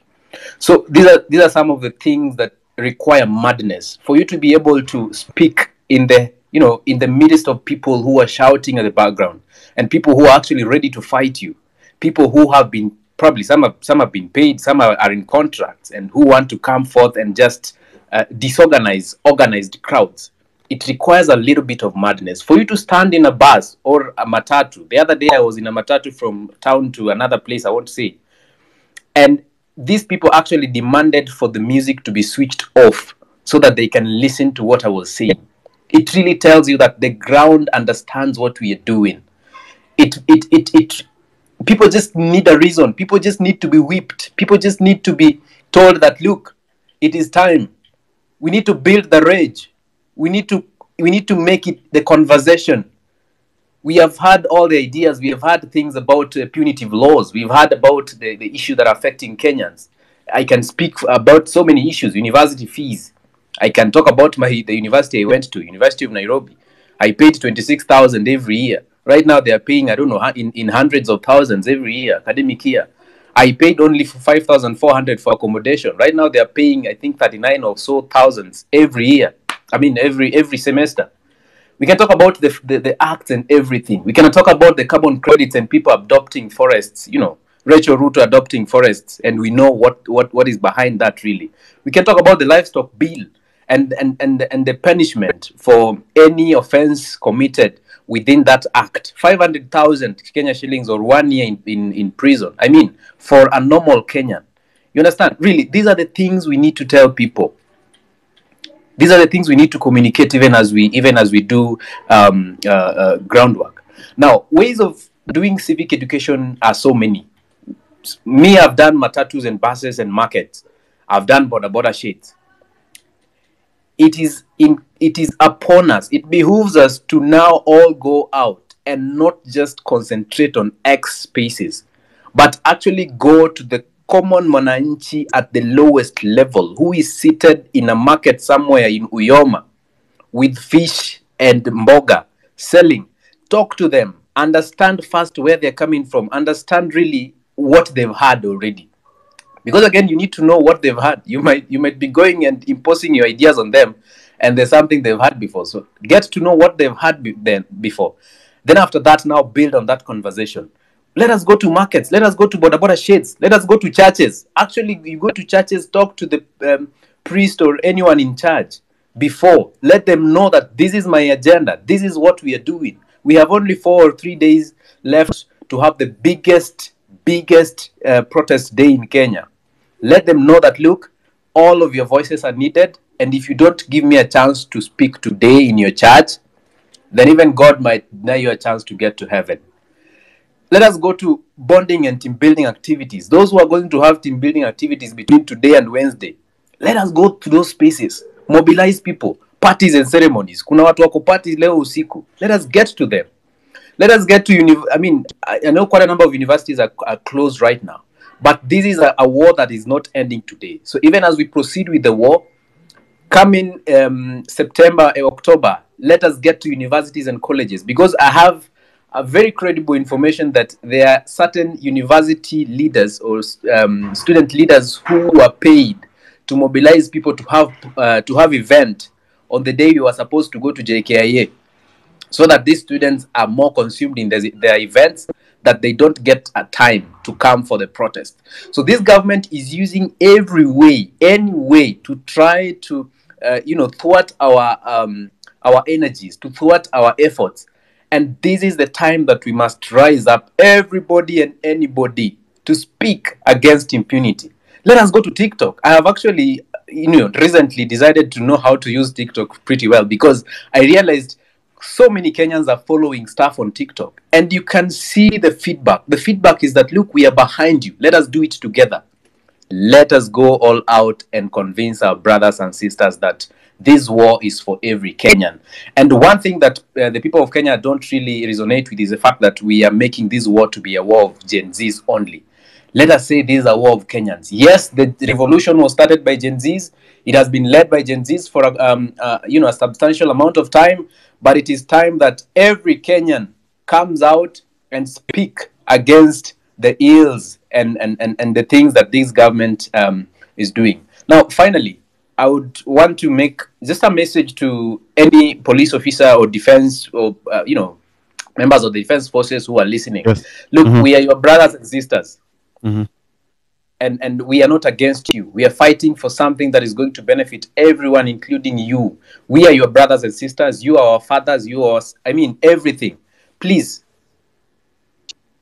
So these are some of the things that require madness for you to be able to speak in the midst of people who are shouting at the background and people who are actually ready to fight you, people who have been probably some have been paid, some are in contracts and who want to come forth and just disorganize organized crowds. It requires a little bit of madness for you to stand in a bus or a matatu. The other day I was in a matatu from town to another place I won't say, and these people actually demanded for the music to be switched off so that they can listen to what I was saying. It really tells you that the ground understands what we are doing. People just need a reason. People just need to be whipped. People just need to be told that, look, it is time. We need to build the rage. We need to make it the conversation. We have had all the ideas. We have had things about punitive laws. We've heard about the issue that are affecting Kenyans. I can speak about so many issues. University fees. I can talk about the university I went to, University of Nairobi. I paid 26,000 every year. Right now they are paying, I don't know, in hundreds of thousands every year, academic year. I paid only for 5,400 for accommodation. Right now they are paying, I think, 39 or so thousands every year. I mean, every semester. We can talk about the acts and everything. We can talk about the carbon credits and people adopting forests, Rachel Ruto adopting forests, and we know what is behind that really. We can talk about the livestock bill and the punishment for any offense committed within that act. 500,000 Kenya shillings or 1 year in prison. I mean, for a normal Kenyan. You understand? Really, these are the things we need to tell people. These are the things we need to communicate even as we do groundwork. Now, ways of doing civic education are so many. Me, I've done matatus and buses and markets. I've done border shades. It is upon us. It behooves us to now all go out and not just concentrate on X spaces, but actually go to the common mwananchi at the lowest level, who is seated in a market somewhere in Uyoma with fish and mboga selling. Talk to them. Understand first where they're coming from. Understand really what they've had already. Because again, you need to know what they've had. You might be going and imposing your ideas on them, and there's something they've had before. So get to know what they've had before. Then after that, now build on that conversation. Let us go to markets. Let us go to border shades. Let us go to churches. Actually, you go to churches, talk to the priest or anyone in charge. before. Let them know that this is my agenda. This is what we are doing. We have only 4 or 3 days left to have the biggest protest day in Kenya. Let them know that, look, all of your voices are needed. And if you don't give me a chance to speak today in your church, then even God might deny you a chance to get to heaven. Let us go to bonding and team building activities. Those who are going to have team building activities between today and Wednesday, let us go to those spaces. Mobilize people. Parties and ceremonies. Kuna watu wako parties leo usiku. Let us get to them. Let us get to I know quite a number of universities are closed right now. But this is a war that is not ending today. So even as we proceed with the war, coming September, October, let us get to universities and colleges, because I have a very credible information that there are certain university leaders or student leaders who are paid to mobilize people to have event on the day you are supposed to go to JKIA, so that these students are more consumed in their events, that they don't get a time to come for the protest. So this government is using any way to try to thwart our energies, to thwart our efforts. And this is the time that we must rise up, everybody and anybody, to speak against impunity. Let us go to TikTok. I have actually recently decided to know how to use TikTok pretty well, because I realized so many Kenyans are following stuff on TikTok, and you can see the feedback. The feedback is that, look, we are behind you. Let us do it together. Let us go all out and convince our brothers and sisters that this war is for every Kenyan. And one thing that the people of Kenya don't really resonate with is the fact that we are making this war to be a war of Genzs only. Let us say this is a war of Kenyans. Yes, the revolution was started by Genzs. It has been led by Genzs for a substantial amount of time. But it is time that every Kenyan comes out and speak against the ills and the things that this government is doing. Now, finally, I would want to make just a message to any police officer or defense or members of the defense forces who are listening. Yes. Look, we are your brothers and sisters. Mm-hmm. And we are not against you. We are fighting for something that is going to benefit everyone, including you. We are your brothers and sisters. You are our fathers. You are, everything. Please,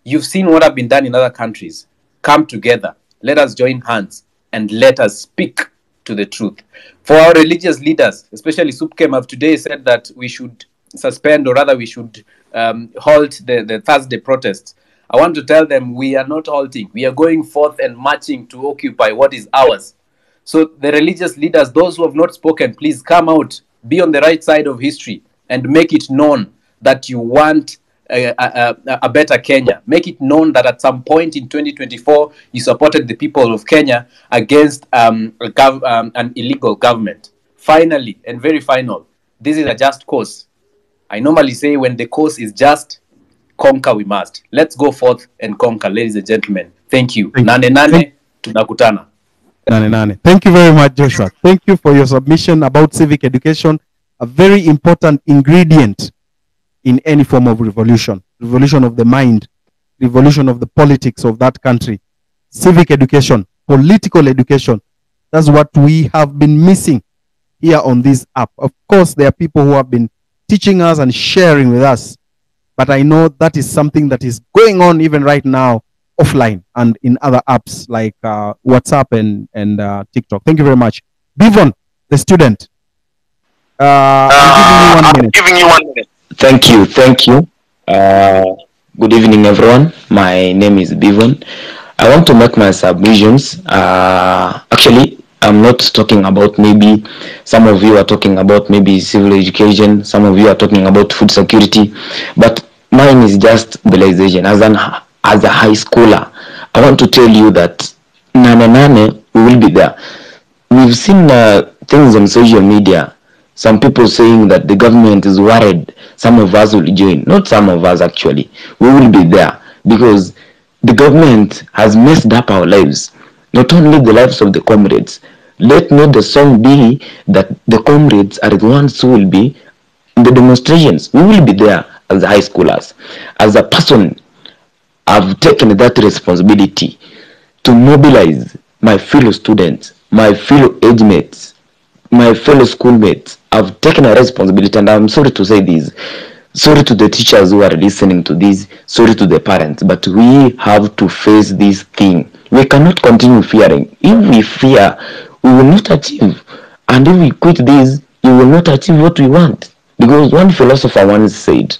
you've seen what have been done in other countries. Come together. Let us join hands and let us speak to the truth. For our religious leaders, especially SUPKEM have today said that we should suspend, or rather we should halt the Thursday protests. I want to tell them we are not halting. We are going forth and marching to occupy what is ours. So the religious leaders, those who have not spoken, please come out, be on the right side of history, and make it known that you want a better Kenya. Make it known that at some point in 2024, you supported the people of Kenya against an illegal government. Finally, and very final, this is a just cause. I normally say when the cause is just, conquer we must. Let's go forth and conquer, ladies and gentlemen. Thank you. Nane, tunakutana. Nane. Thank you very much, Joshua. Thank you for your submission about civic education, a very important ingredient in any form of revolution. Revolution of the mind, revolution of the politics of that country. Civic education, political education. That's what we have been missing here on this app. Of course, there are people who have been teaching us and sharing with us, but I know that is something that is going on even right now offline and in other apps like WhatsApp and TikTok. Thank you very much. Bivon, the student. I'm giving you 1 minute. Thank you. Good evening, everyone. My name is Bivon. I want to make my submissions. Actually, I'm not talking about, maybe some of you are talking about maybe civil education, some of you are talking about food security, but mine is just mobilization. As a high schooler, I want to tell you that Nane, we will be there. We've seen things on social media, some people saying that the government is worried some of us will join. Not some of us, actually. We will be there because the government has messed up our lives, not only the lives of the comrades. Let not the song be that the comrades are the ones who will be in the demonstrations. We will be there as high schoolers. As a person, I've taken that responsibility to mobilize my fellow students, my fellow age mates, my fellow schoolmates, I've taken a responsibility, and I'm sorry to say this. Sorry to the teachers who are listening to this. Sorry to the parents, but we have to face this thing. We cannot continue fearing. If we fear, we will not achieve. And if we quit this, we will not achieve what we want. Because one philosopher once said,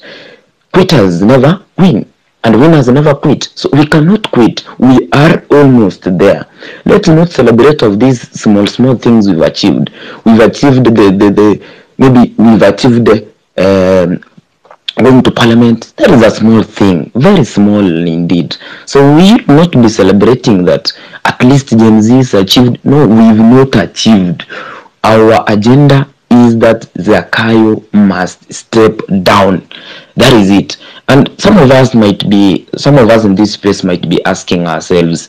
quitters never win, and winners never quit. So we cannot quit. We are almost there. Let's not celebrate of these small things we've achieved. We've achieved maybe we've achieved going to parliament. That is a small thing, very small indeed. So we should not be celebrating that at least Genzs achieved. No, we've not achieved. Our agenda is that Zakayo must step down. That is it. And some of us in this space might be asking ourselves,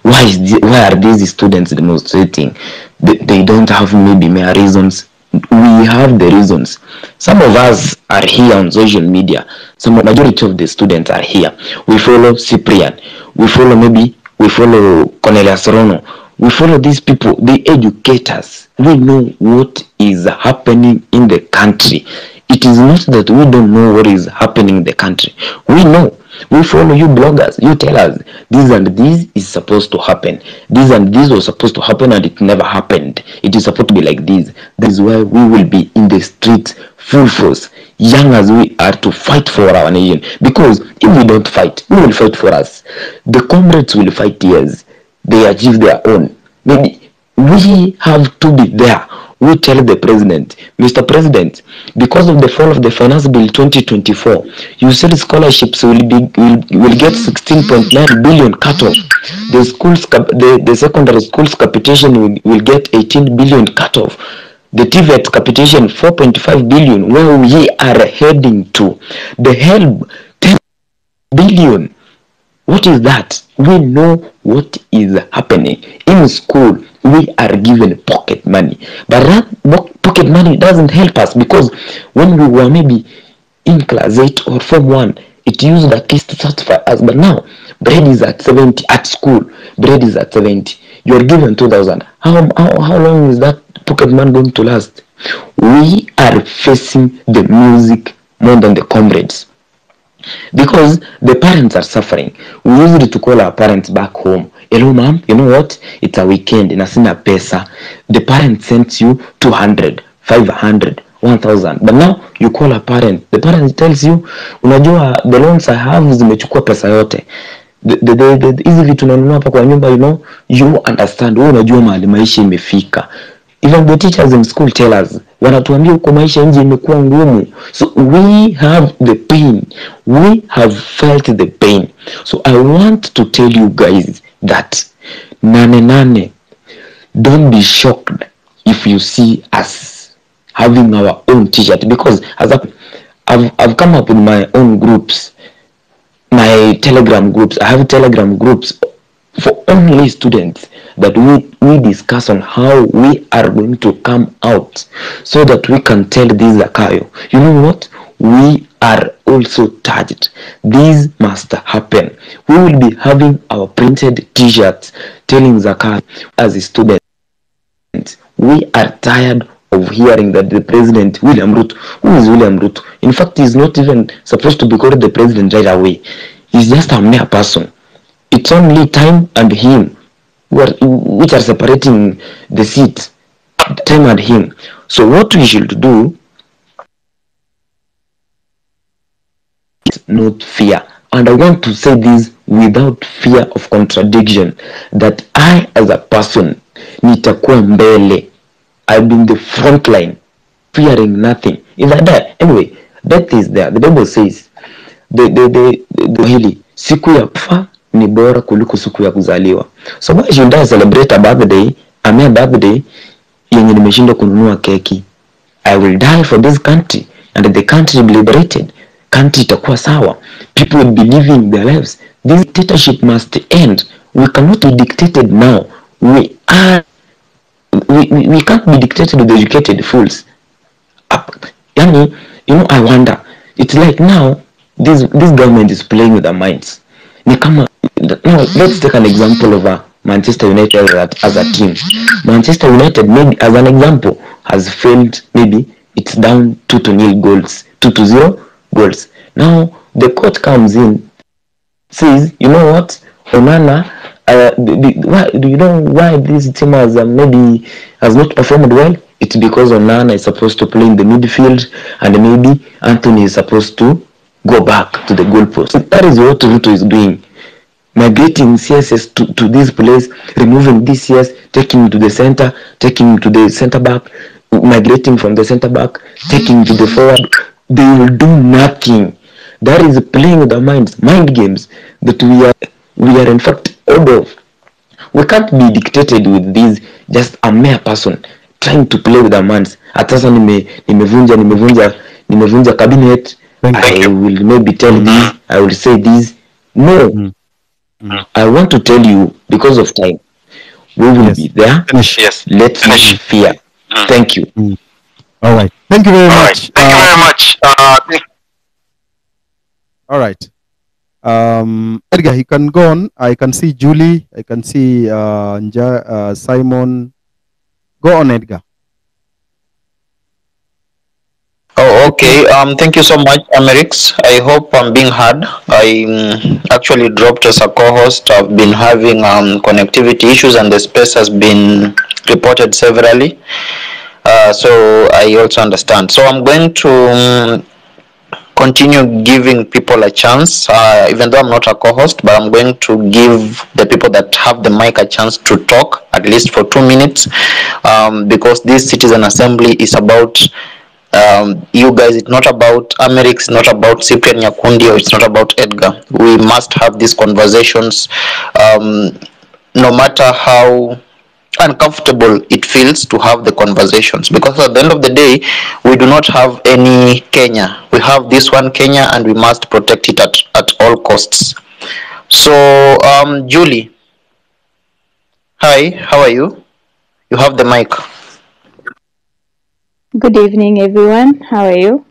why are these students demonstrating? They don't have maybe mere reasons. We have the reasons. Some of us are here on social media. Majority of the students are here. We follow Cyprian. We follow Cornelius Rono. We follow these people. They educate us. We know what is happening in the country. It is not that we don't know what is happening in the country. We know. We follow you bloggers. You tell us this and this is supposed to happen. This and this was supposed to happen and it never happened. It is supposed to be like this. That is why we will be in the streets full force, young as we are, to fight for our nation. Because if we don't fight, who will fight for us? The comrades will fight, yes. They achieve their own. Maybe we have to be there. We tell the president, Mr. President, because of the fall of the finance bill 2024, you said scholarships will get 16.9 billion cut off. The secondary schools capitation will get 18 billion cut off. The TVET capitation 4.5 billion, where we are heading to. The HELB 10 billion. What is that? We know what is happening. In school, we are given pocket money. But that pocket money doesn't help us, because when we were maybe in class 8 or form 1, it used at least to satisfy us. But now, bread is at 70 at school. Bread is at 70. You are given 2,000. How long is that pocket money going to last? We are facing the music more than the comrades. Because the parents are suffering. We used to call our parents back home. Hello, mom, you know what? It's a weekend. Nasina pesa. The parent sends you 200, 500, 1,000. But now you call a parent. The parent tells you, unajua, the loans I have zimechukua pesa yote. Hizi vitu nanunua hapa kwa nyumba, you understand. Wewe unajua mahali maisha imefika. Even the teachers in school tell us, wanatuambia uko maisha nje imekuwa ngumu. So we have the pain. We have felt the pain. So I want to tell you guys that Nane, don't be shocked if you see us having our own t-shirt, because as I've come up with my own groups, my Telegram groups. I have Telegram groups for only students that we discuss on how we are going to come out, so that we can tell this Zakayo, you know what, we are also touched. This must happen. We will be having our printed t-shirts telling Zakayo, as a student, we are tired of hearing that the president, William Ruto, who is William Ruto? In fact, he's not even supposed to be called the president right away. He's just a mere person. It's only time and him which are separating the seat, time and him. So what we should do is not fear. And I want to say this without fear of contradiction, that I as a person, nitakuwa mbele. I've been the front line, fearing nothing. Is that there? Anyway, death is there. The Bible says, hili siku ya kufa ni bora kuliko siku ya kuzaliwa. So why should I celebrate a birthday, a mere birthday, yenye nimeshindwa kununua keki? I will die for this country, and the country will be liberated. Country itakuwa sawa. People will be living their lives. This dictatorship must end. We cannot be dictated now. We can't be dictated with educated fools. Yani, I wonder. It's like now, this government is playing with our minds. Now, let's take an example of Manchester United as a team. Manchester United, maybe as an example, has failed maybe it's down 2-0 goals, 2-0 goals. Now the court comes in, says, you know what, Onana, why do you know why this team has maybe has not performed well? It's because Onana is supposed to play in the midfield, and maybe Anthony is supposed to go back to the goalpost. That is what Ruto is doing, migrating CSS to this place, removing this CS, taking him to the center, taking him to the center back, migrating from the center back, taking him to the forward. They will do nothing. That is playing with the mind games that we are in fact out of. We can't be dictated with this just a mere person trying to play with our minds. At sasa nimevunja cabinet. I will maybe tell this, I will say this. No. I want to tell you, because of time, we will be there. Finish. Let's not fear. Thank you. All right. Thank you very much. Thank you very much. All right. Edgar, you can go on. I can see Julie. I can see Simon. Go on, Edgar. Oh, okay. Thank you so much, Amerix. I hope I'm being heard. I actually dropped as a co-host. I've been having connectivity issues, and the space has been reported severally. So I also understand. So I'm going to continue giving people a chance, even though I'm not a co-host, but I'm going to give the people that have the mic a chance to talk, at least for 2 minutes, because this citizen assembly is about you guys. It's not about Amerix, not about Cyprian Nyakundi, or it's not about Edgar. We must have these conversations, no matter how uncomfortable it feels to have the conversations, because at the end of the day, we do not have any Kenya. We have this one Kenya, and we must protect it at all costs. So Julie, hi, how are you? You have the mic. Good evening, everyone. How are you?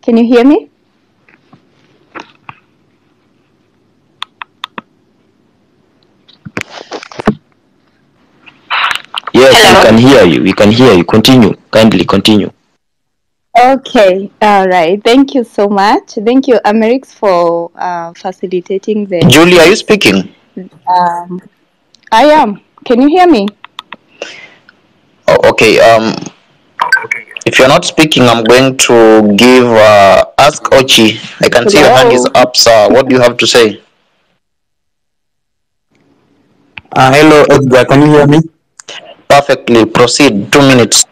Can you hear me? Yes, Hello? we can hear you. We can hear you. Continue. Kindly continue. Okay. All right. Thank you so much. Thank you, Amerix, for facilitating the... Julie, are you speaking? I am. Can you hear me? Oh, okay. If you're not speaking, I'm going to give ask Ochi. I can see your hand is up, sir. What do you have to say? Hello, Edgar. Can you hear me? Perfectly. Proceed. 2 minutes.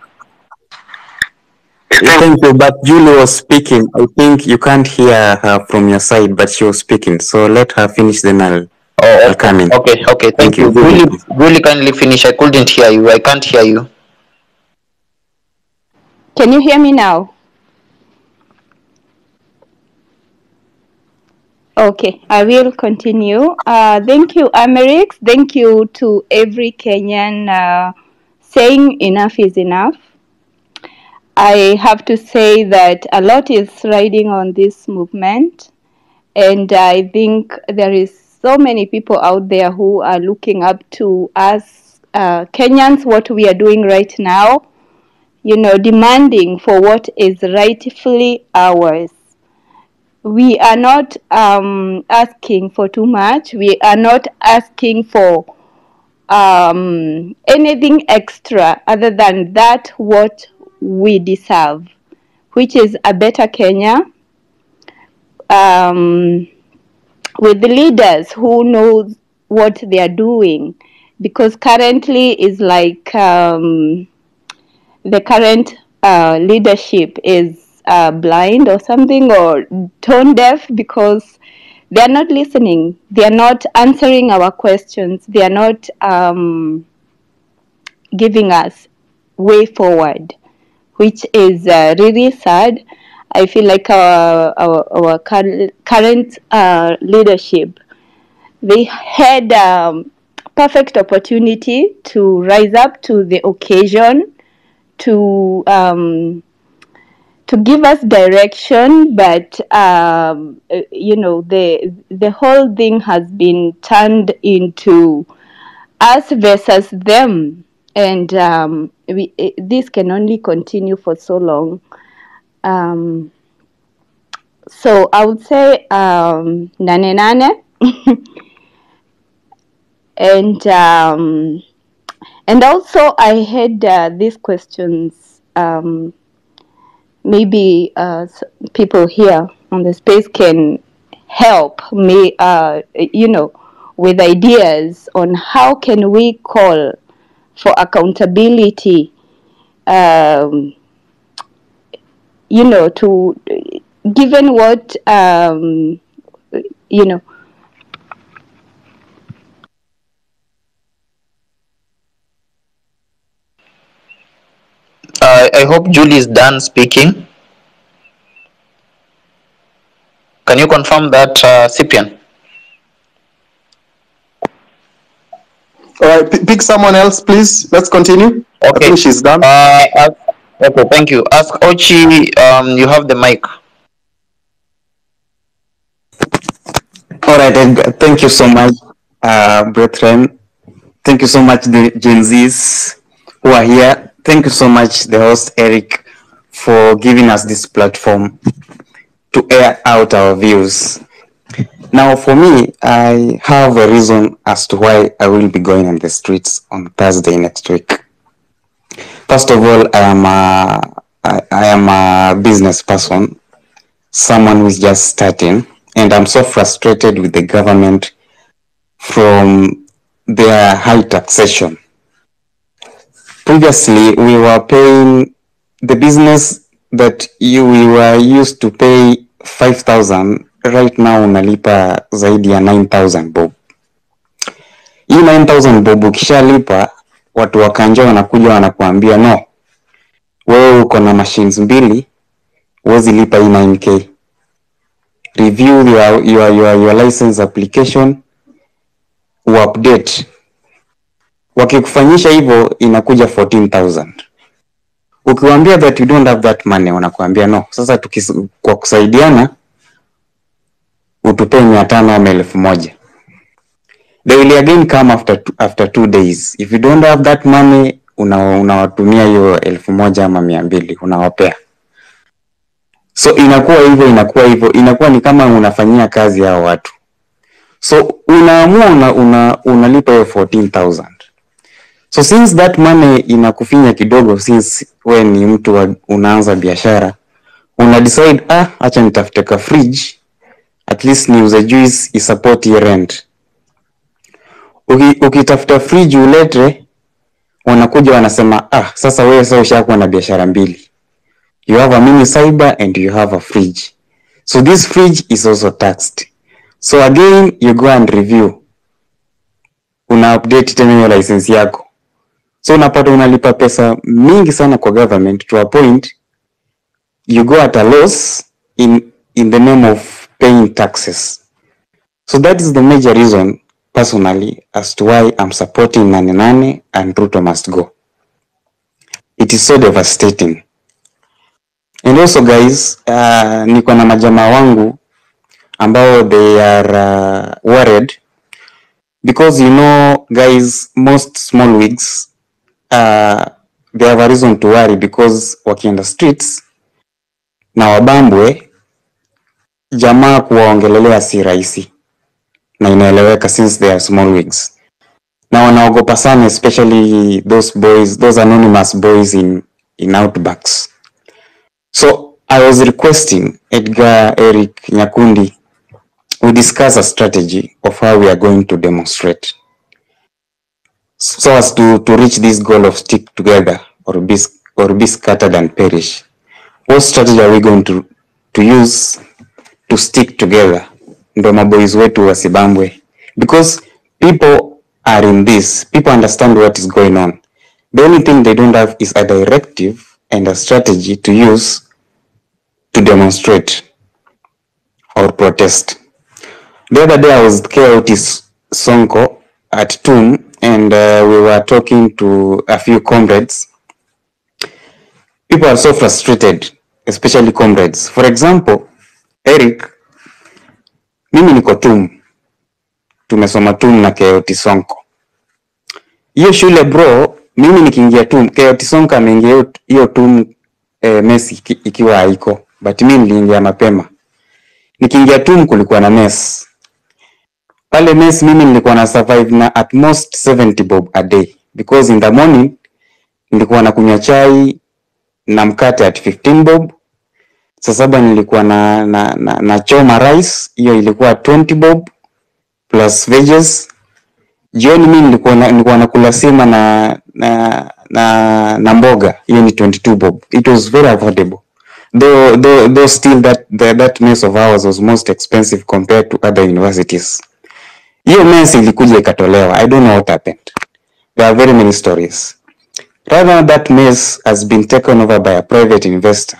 Thank you. But Julie was speaking. I think you can't hear her from your side, but she was speaking. So let her finish, then I'll come in. Okay. Thank you. Really kindly finish. I couldn't hear you. I can't hear you. Can you hear me now? Okay, I will continue. Thank you, Amerix. Thank you to every Kenyan saying enough is enough. I have to say that a lot is riding on this movement, and I think there is so many people out there who are looking up to us Kenyans, what we are doing right now, demanding for what is rightfully ours. We are not asking for too much. We are not asking for anything extra other than that what we deserve, which is a better Kenya, with the leaders who know what they are doing, because currently is like the current leadership is blind or something, or tone deaf, because they are not listening. They are not answering our questions. They are not giving us way forward, which is really sad. I feel like our current leadership, they had perfect opportunity to rise up to the occasion, to give us direction, but the whole thing has been turned into us versus them. and this can only continue for so long. So I would say Nane. And also I had these questions. Maybe people here on the space can help me, with ideas on how can we call for accountability, to given what, I hope Julie is done speaking. Can you confirm that, Cyprian? All right, pick someone else, please. Let's continue. Okay. I think she's done. Okay, thank you. Ask Ochi, you have the mic. All right, and thank you so much, brethren. Thank you so much, the Genzs who are here. Thank you so much, the host Eric, for giving us this platform to air out our views. Now, for me, I have a reason as to why I will be going on the streets on Thursday next week. First of all, I am a business person, someone who is just starting, and I'm so frustrated with the government from their high taxation. Previously, we were paying the business that we were used to pay 5,000, right now unalipa zaidi ya 9,000 bob. Hii 9,000 bob ukishalipa, watu wa Kanja wanakuja wanakuambia no, wewe uko na machines mbili, huwezi lipa hii 9k. Review your license application, update. Wakikufanyisha hivyo inakuja 14,000. Ukiwaambia that you don't have that money, wanakuambia no. Sasa kwa kusaidiana utupe 500 ama 1,000. They will again come after 2 days. If you don't have that money, unawatumia hiyo 1,000 ama 200 unawapea. So inakuwa ni kama unafanyia kazi hao watu. So unaamua unalipa hiyo 14,000. So since that money inakufinya kidogo, since we ni mtu unaanza biashara, una decide acha nitafute ka fridge, at least niuze juice isupport your rent. Ukitafuta fridge ulete, wanakuja wanasema sasa wewe sasa ushakuwa na biashara mbili. You have a mini cyber and you have a fridge. So this fridge is also taxed. So again, you go and review. Una update tena hiyo license yako. So unapata unalipa pesa mingi sana kwa government to a point you go at a loss in the name of paying taxes. So that is the major reason personally as to why I'm supporting Nane and Ruto must go. It is so devastating. And also guys, niko na majamaa wangu ambao they are worried because guys, most small wigs they have a reason to worry because wakienda streets na wabambwe, jamaa kuwaongelelea si rahisi na inaeleweka since they are small wigs. Na wanaogopa sana, especially those anonymous boys in outbacks. So I was requesting Edgar, Eric, Nyakundi, we discuss a strategy of how we are going to demonstrate so as to reach this goal of stick together or be scattered and perish. What strategy are we going to use to stick together? Ndo maboys wetu wasibambwe. Because people are in this. People understand what is going on. The only thing they don't have is a directive and a strategy to use to demonstrate or protest. The other day I was Otis Sonko at TUM and we were talking to a few comrades. People are so frustrated, especially comrades. For example, Eric, mimi niko TUM. Tumesoma TUM na Otis Sonko. Hiyo shule bro, mimi nikiingia tu Chaotic Sonka ameingia hiyo tu mess ikiwa haiko, but mimi niliingia mapema. Nikiingia tu kulikuwa na mess pale. Mess mimi nilikuwa na survive na at most 70 bob a day, because in the morning nilikuwa na kunywa chai na mkate at 15 bob. Saa saba nilikuwa na choma rice, hiyo ilikuwa 20 bob plus veggies. Jioni mimi nilikuwa nakula sima na mboga, hiyo ni 22 bob. It was very affordable. Though still that mess of ours was most expensive compared to other universities. Hiyo mess ilikuja ikatolewa. I don't know what happened. There are very many stories. Rather, that mess has been taken over by a private investor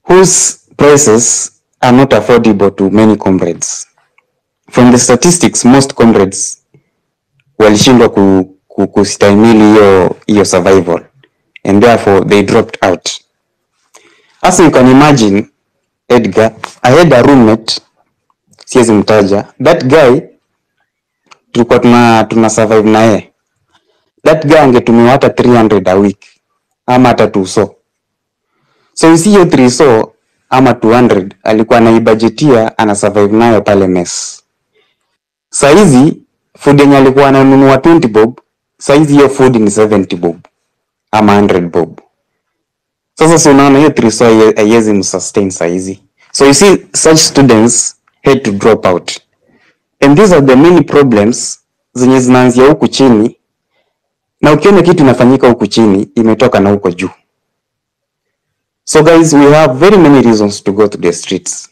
whose prices are not affordable to many comrades. From the statistics, most comrades walishindwa kustahimili hiyo survival, and therefore they dropped out. As you can imagine, Edgar, I had a roommate, siwezi mtaja. That guy tulikuwa tuna survive na yeye. That guy angetumiwa hata 300 a week ama hata 200. So you see hiyo 300 ama 200 alikuwa anaibajetia, ana survive nayo pale mess. Saizi food yenye alikuwa ananunua 20 bob, saizi hiyo food ni 70 bob ama 100 bob. Sasa so unaona hiyo 300 haiwezi msustain saizi. So you see, such students had to drop out. And these are the many problems zenye zinaanzia huku chini, na ukiona kitu inafanyika huku chini imetoka na huko juu. So guys, we have very many reasons to go to the streets.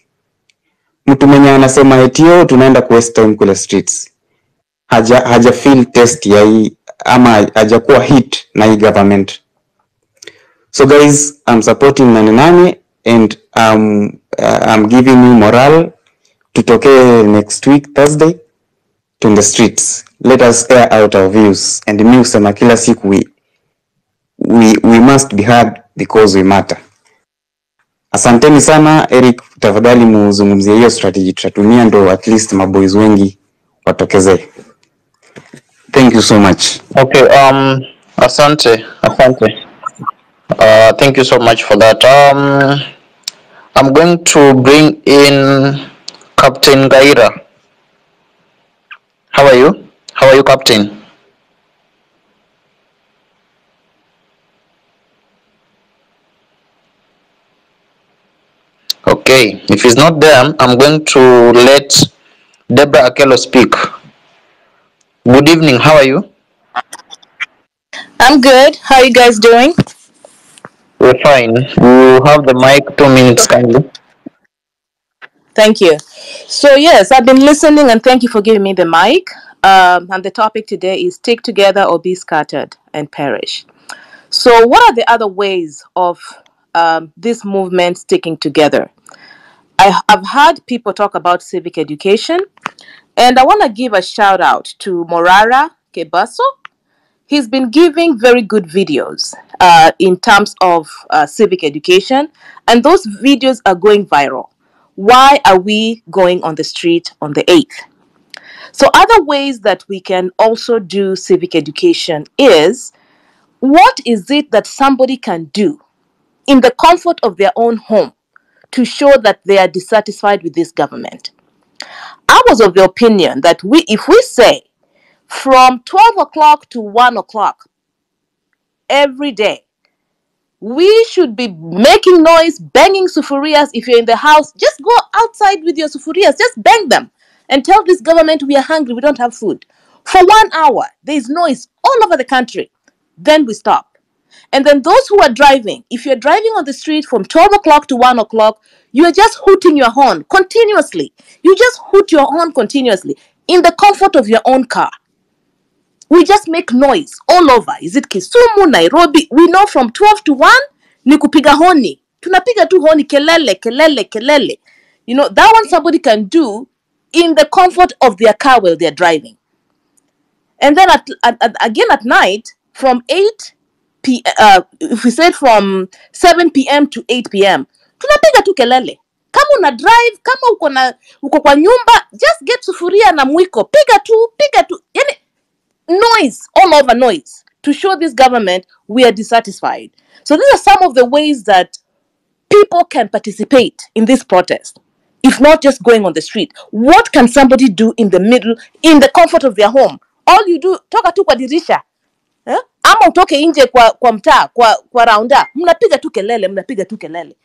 Mtu mwenye anasema etio tunaenda ku waste time kule streets, haja feel test ya hii ama haja kuwa hit na hii government. So guys, I'm supporting Nane and I'm giving you morale. Tutoke next week Thursday to the streets. Let us air out our views, and mimi usema kila siku we must be heard because we matter. Asanteni sana. Eric, tafadhali muzungumzie hiyo strategy tutatumia ndo at least maboys wengi watokeze. Thank you so much. Okay, asante. Thank you so much for that. I'm going to bring in Captain Gaira. How are you? How are you, Captain? Okay, if he's not there, I'm going to let Deborah Akello speak. Good evening, how are you? I'm good. How are you guys doing? We're fine. You have the mic, 2 minutes kindly. Thank you. So yes, I've been listening and thank you for giving me the mic. And the topic today is stick together or be scattered and perish. So what are the other ways of this movement sticking together? I've heard people talk about civic education, and I want to give a shout out to Morara Kebaso. He's been giving very good videos in terms of civic education, and those videos are going viral. Why are we going on the street on the 8th? So other ways that we can also do civic education is, what is it that somebody can do in the comfort of their own home to show that they are dissatisfied with this government? I was of the opinion that if we say from 12 o'clock to 1 o'clock every day, we should be making noise, banging sufurias. If you're in the house, just go outside with your sufurias, just bang them and tell this government we are hungry, we don't have food. For 1 hour, there's noise all over the country. Then we stop. And then those who are driving, if you're driving on the street from 12 o'clock to 1 o'clock, you are just hooting your horn continuously. You just hoot your horn continuously in the comfort of your own car. We just make noise all over. Is it Kisumu, Nairobi? We know from 12 to 1, ni kupiga honi. Tunapiga tu honi, kelele. You know, that one somebody can do in the comfort of their car while they're driving. And then again at night, from 8 p.m., if we said from 7 p.m. to 8 p.m., tunapiga tu kelele. Kama una drive, kama uko kwa nyumba, just get sufuria na mwiko. Piga tu. Yani, noise, all over noise. to show this government we are dissatisfied. So these are some of the ways that people can participate in this protest, if not just going on the street. What can somebody do in the middle, in the comfort of their home? All you do, toka tu kwa dirisha, ama utoke nje kwa mtaa, kwa raunda, mnapiga tu kelele.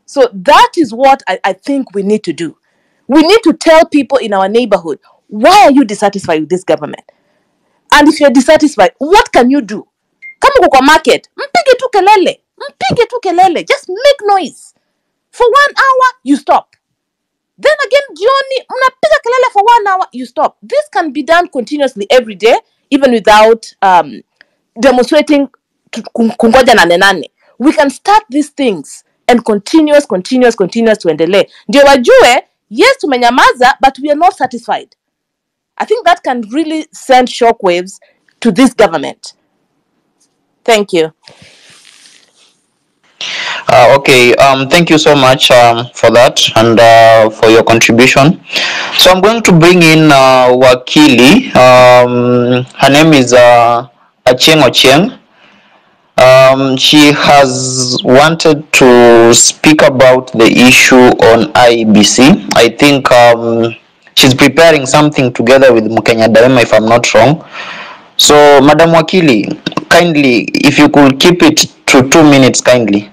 So that is what I think we need to do. We need to tell people in our neighborhood, why are you dissatisfied with this government? And if you're dissatisfied, what can you do? Kama uko kwa market, mpige tu kelele. Just make noise. For 1 hour, you stop. Then again, jioni, mnapiga kelele for 1 hour, you stop. This can be done continuously every day, even without demonstrating kungoja nane. We can start these things and continuous tuendelee. Ndio wajue, yes, tumenyamaza, but we are not satisfied. I think that can really send shockwaves to this government. Thank you. Okay, thank you so much for that and for your contribution. So I'm going to bring in Wakili. Her name is Acheng Ocheng. She has wanted to speak about the issue on IBC. I think she's preparing something together with Mukenya Daima, if I'm not wrong. So, Madam Wakili, kindly, if you could keep it to 2 minutes, kindly.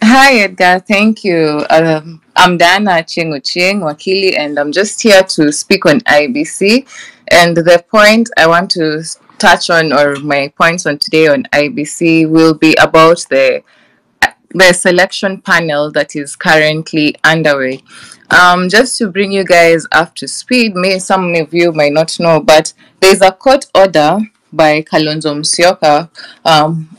Hi, Edgar. Thank you. I'm Dana Acheng Ocheng, Wakili, and I'm just here to speak on IBC. And the point I want to touch on, or my points on today on IBC, will be about the selection panel that is currently underway. Just to bring you guys up to speed, some of you might not know, but there's a court order by Kalonzo Musyoka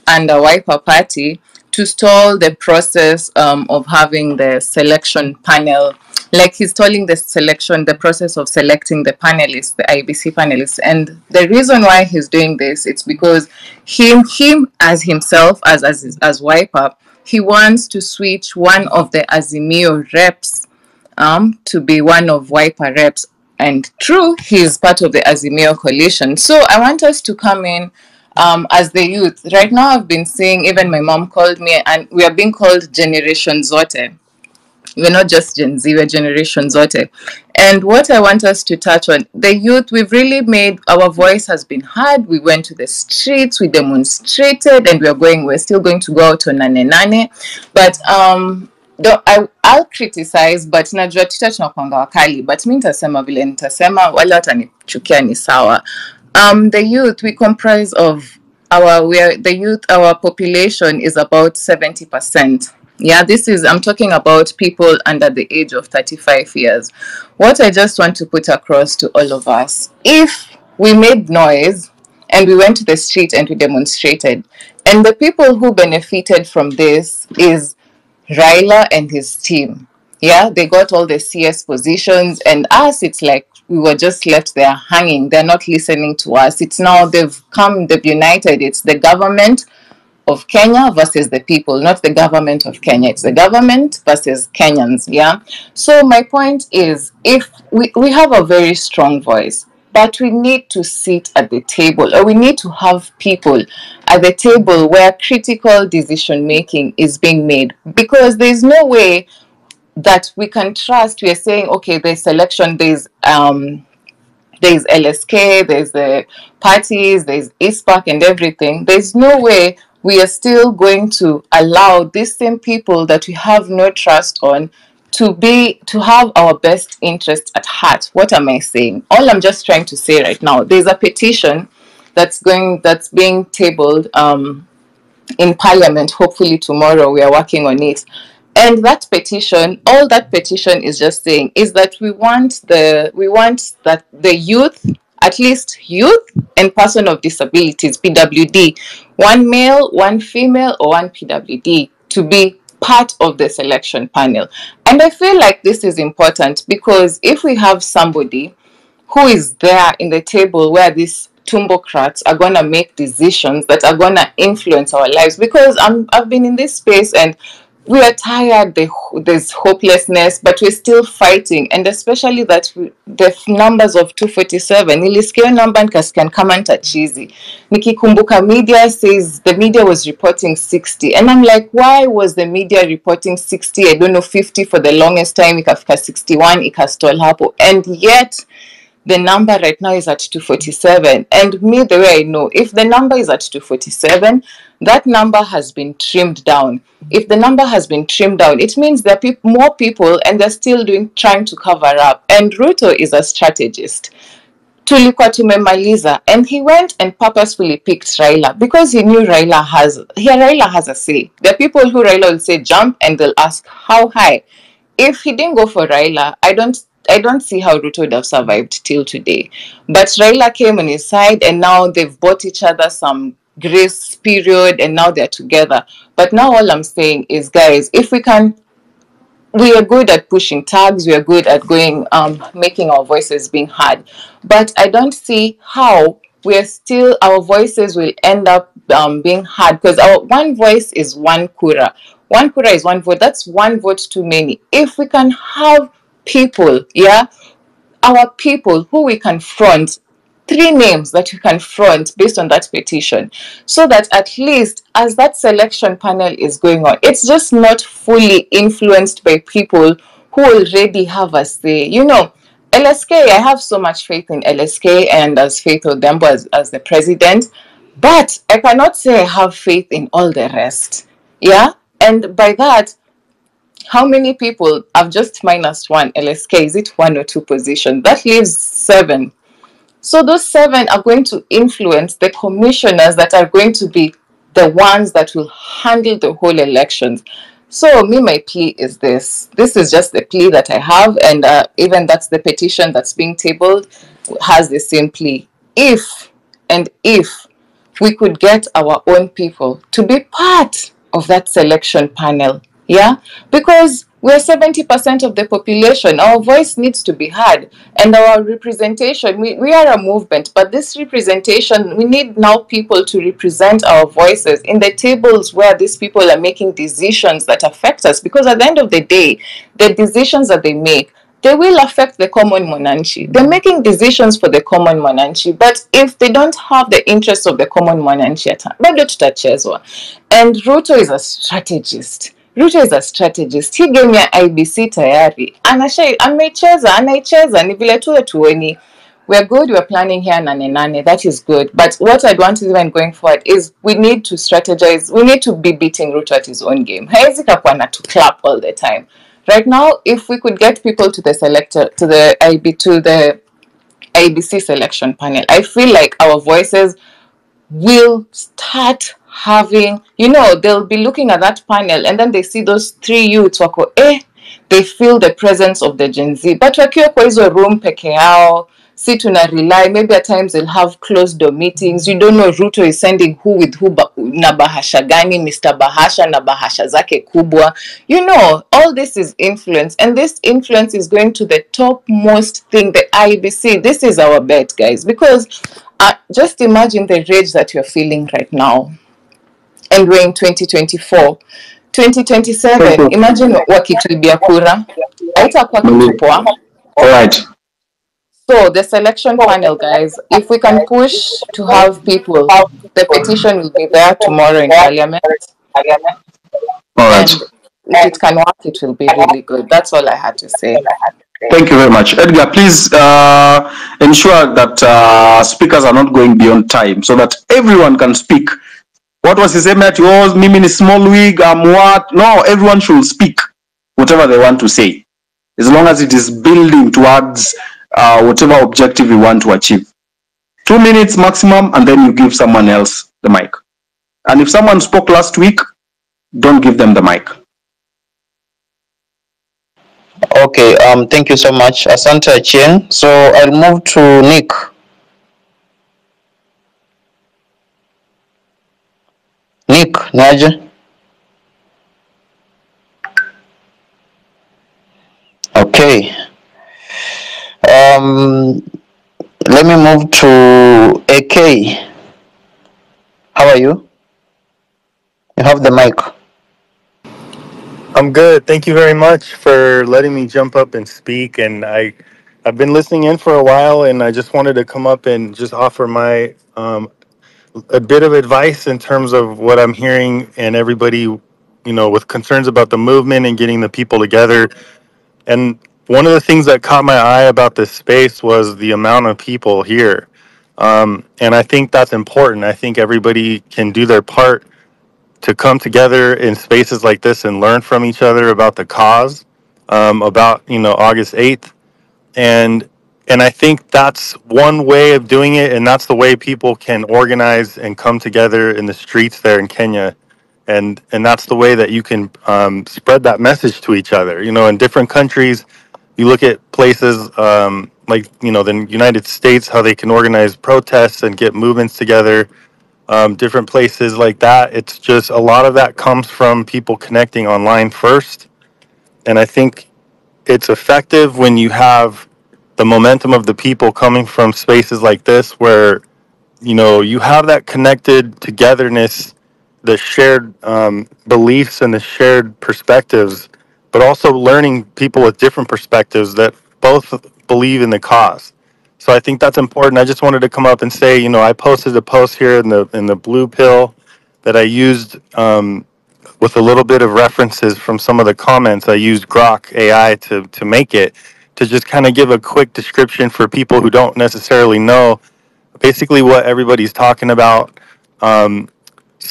and the Wiper Party to stall the process of having the selection panel. Like, he's stalling the process of selecting the panelists, the IBC panelists. And the reason why he's doing this, it's because him as himself, as Wiper, he wants to switch one of the Azimio reps to be one of Wiper reps. And true, he's part of the Azimio coalition. So I want us to come in as the youth. Right now, I've been seeing, even my mom called me, and we are being called Generation Zote. We're not just Gen Z, we're Generation Zote. And what I want us to touch on, the youth, we've really made, our voice has been heard. We went to the streets, we demonstrated, and we're still going to go out on Nane. But I'll criticize, but najua tita tunakuanga wakali, but mi nitasema vile nitasema, wala watanichukia ni sawa. The youth, we comprise of our population is about 70%. Yeah, I'm talking about people under the age of 35 years. What I just want to put across to all of us, if we made noise and we went to the street and we demonstrated, and the people who benefited from this is Raila and his team. Yeah, they got all the CS positions, and us, it's like we were just left there hanging. They're not listening to us. It's now they've united. It's the government of Kenya versus the people, not the government of Kenya. It's the government versus Kenyans. Yeah. So my point is, if we have a very strong voice, but we need to sit at the table, or we need to have people at the table where critical decision making is being made, because there's no way that we can trust. We are saying, okay, there's selection, there's LSK, there's the parties, there's ISPAC and everything. There's no way we are still going to allow these same people that we have no trust on to have our best interest at heart. What am I saying? All I'm just trying to say right now, there's a petition that's being tabled in Parliament. Hopefully tomorrow, we are working on it. And that petition, all that petition is just saying is that we want that the youth, at least youth and person of disabilities, PWD, one male, one female, or one PWD, to be part of the selection panel. And I feel like this is important, because if we have somebody who is there in the table where these tumbocrats are going to make decisions that are going to influence our lives, because I've been in this space, and we are tired, there's hopelessness, but we're still fighting. And especially that the numbers of 247, nilisikia namba nikasikia kama nitachizi. Nikikumbuka media says the media was reporting 60. And I'm like, why was the media reporting 60? I don't know, 50 for the longest time, ikafika 61, ikastall hapo. And yet, the number right now is at 247. And me, the way I know, if the number is at 247, that number has been trimmed down. If the number has been trimmed down, it means there are more people and they're still trying to cover up. And Ruto is a strategist. Tulikuwa tumemaliza, and he went and purposefully picked Raila because he knew Raila has a say. There are people who Raila will say jump and they'll ask how high. If he didn't go for Raila, I don't see how Ruto would have survived till today. But Raila came on his side, and now they've bought each other some grace period, and now they're together. But now all I'm saying is, guys, if we are good at pushing tags, we are good at going, making our voices being heard. But I don't see how our voices will end up being heard, because our one voice is one kura. One kura is one vote. That's one vote too many. If we can have people, our people who we can front, 3 names that you can front based on that petition, so that at least as that selection panel is going on, it's just not fully influenced by people who already have a say. LSK, I have so much faith in LSK and as Faith Odembo as the president, but I cannot say I have faith in all the rest. And by that, how many people? I've just minus 1 LSK. Is it 1 or 2 positions? That leaves 7. So those 7 are going to influence the commissioners that are going to be the ones that will handle the whole elections. So my plea is this. This is just the plea that I have, and even that's the petition that's being tabled has the same plea. If we could get our own people to be part of that selection panel, because we're 70% of the population. Our voice needs to be heard, and our representation, we are a movement, but this representation, we need now people to represent our voices in the tables where these people are making decisions that affect us, because at the end of the day, the decisions that they make, they will affect the common mwananchi. They're making decisions for the common mwananchi, but if they don't have the interests of the common mwananchi, bado tutachezwa. And Ruto is a strategist. He gave me IBC tayari. Anaicheza, ni vile tuweni. We're good, we're planning here, Nane, that is good. But what I'd want is, even going forward, is we need to strategize. We need to be beating Ruto at his own game. Haezi kakwana to clap all the time. Right now, if we could get people to the IBC selection panel, I feel like our voices will start having, they'll be looking at that panel and then they see those 3 youths wako, they feel the presence of the Gen Z. But wakiwa kwa hizo room peke yao, si tuna rely, maybe at times they'll have closed door meetings. You don't know Ruto is sending who with who na bahasha gani, Mr. Bahasha na bahasha zake kubwa. All this is influence, and this influence is going to the topmost thing, the IBC. This is our bet, guys, because just imagine the rage that you're feeling right now. And we're in 2024. 2027, imagine wakituibia kura. Haitakuwa kitu poa. All right. So the selection panel, guys, if we can push to have people, the petition will be there tomorrow in Parliament. All right. And if it can work, it will be really good. That's all I had to say. Thank you very much. Edgar, please ensure that speakers are not going beyond time so that everyone can speak. What was his name? Mimi ni small wig, what? No, everyone should speak whatever they want to say, as long as it is building towards whatever objective you want to achieve. 2 minutes maximum, and then you give someone else the mic. And if someone spoke last week, don't give them the mic. Okay, thank you so much, Asante Achieng. So I'll move to Nick. Nick, Naja. Okay. Let me move to AK. How are you? You have the mic. I'm good. Thank you very much for letting me jump up and speak. And I've been listening in for a while, and I just wanted to come up and just offer my a bit of advice in terms of what I'm hearing and everybody, with concerns about the movement and getting the people together. And one of the things that caught my eye about this space was the amount of people here. And I think that's important. I think everybody can do their part to come together in spaces like this and learn from each other about the cause, about August 8th, and I think that's one way of doing it, and that's the way people can organize and come together in the streets there in Kenya, and that's the way that you can spread that message to each other. In different countries, you look at places like the United States, how they can organize protests and get movements together. Different places like that. It's just a lot of that comes from people connecting online first. And I think it's effective when you have the momentum of the people coming from spaces like this where, you have that connected togetherness, the shared beliefs and the shared perspectives, but also learning people with different perspectives that both believe in the cause. So I think that's important. I just wanted to come up and say, I posted a post here in the blue pill that I used with a little bit of references from some of the comments. I used Grok AI to make it, to just kind of give a quick description for people who don't necessarily know basically what everybody's talking about. And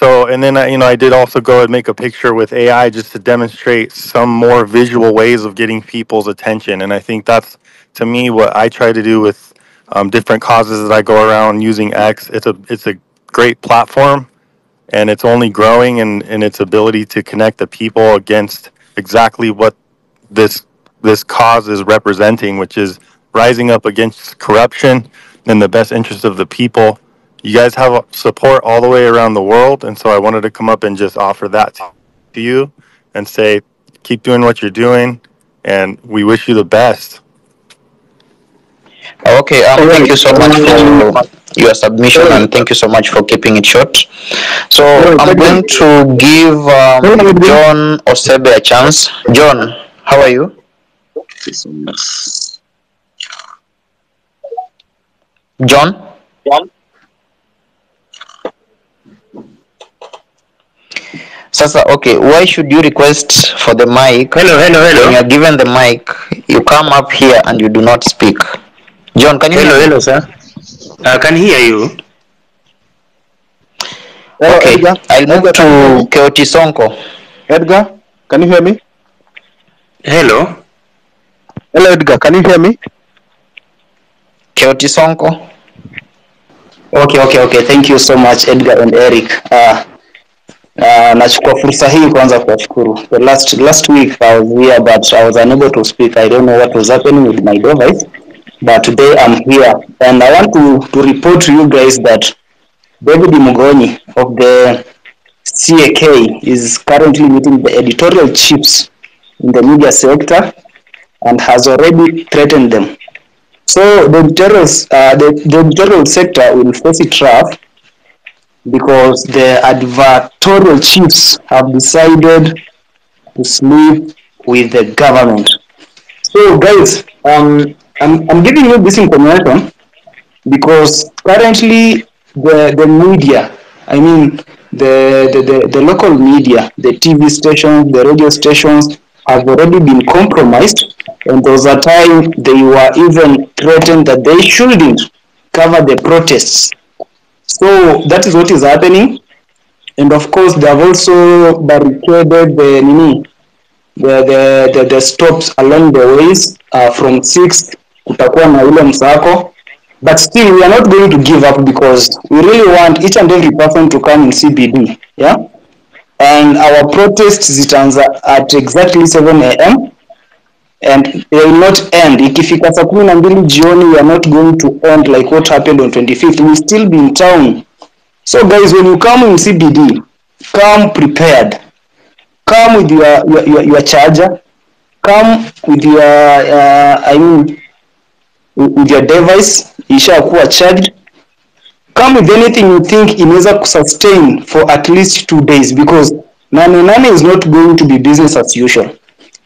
then I did also go and make a picture with AI just to demonstrate some more visual ways of getting people's attention. And I think that's, to me, what I try to do with different causes that I go around using X. It's a great platform, and it's only growing in its ability to connect the people against exactly what this cause is representing, which is rising up against corruption in the best interest of the people. You guys have support all the way around the world, and so I wanted to come up and just offer that to you and say, keep doing what you're doing, and we wish you the best. Okay, thank you so much for your submission, and thank you so much for keeping it short. So I'm going to give John Osebe a chance. John, how are you? John? Sasa, okay, why should you request for the mic? Hello. When you're given the mic, you come up here and you do not speak. John, can you hear me? Hello, sir. I can hear you. Okay, Edgar, I'll move to Keoti Sonko. Edgar, can you hear me? Hello. Hello, Edgar, can you hear me? Keoti Sonko. Okay. Thank you so much, Edgar and Eric. Nachukua fursa hii kwanza kuwashukuru. The last week I was here but I was unable to speak. I don't know what was happening with my device. But today I'm here and I want to report to you guys that David Mugonyi of the CAK is currently meeting the editorial chiefs in the media sector and has already threatened them. So the editorial sector will face it rough because the advertorial chiefs have decided to sleep with the government. So guys, I'm giving you this information because currently the media, I mean the local media, the TV stations, the radio stations have already been compromised, and there was a time they were even threatened that they shouldn't cover the protests. So that is what is happening, and of course they have also barricaded the stops along the ways from 6 kutakuwa na ule msako. But still, we are not going to give up because we really want each and every person to come in CBD, yeah? And our protests zitaanza at exactly 7 a.m. and they will not end. Ikifika saa 12 jioni, we are not going to end like what happened on 25th. We will still be in town. So guys, when you come in CBD, come prepared. Come with your charger. Come with your with your device ishakuwa charged. Come with anything you think inaweza sustain for at least 2 days, because Nane is not going to be business as usual.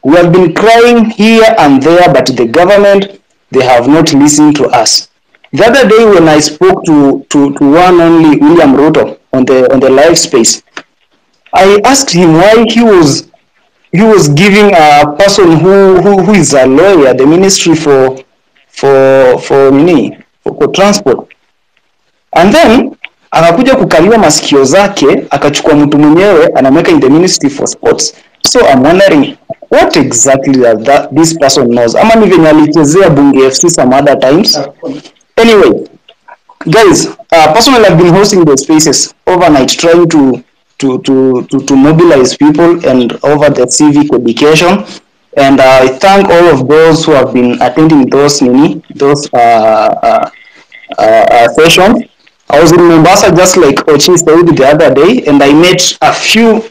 We have been crying here and there, but the government, they have not listened to us. The other day when I spoke to one only William Ruto on the live space, I asked him why he was giving a person who is a lawyer the ministry for transport, and then akakuja kukaliwa masikio zake akachukua mtu mwenyewe anamweka in the ministry for sports. So I'm wondering what exactly that this person knows. Ama ni venye alichezea bunge FC some other times. Anyway, guys, personally I've been hosting the spaces overnight, trying to mobilize people and over the civic education, and I thank all of those who have been attending those sessions. I was in Mombasa just like Ochi said the other day, and I met a few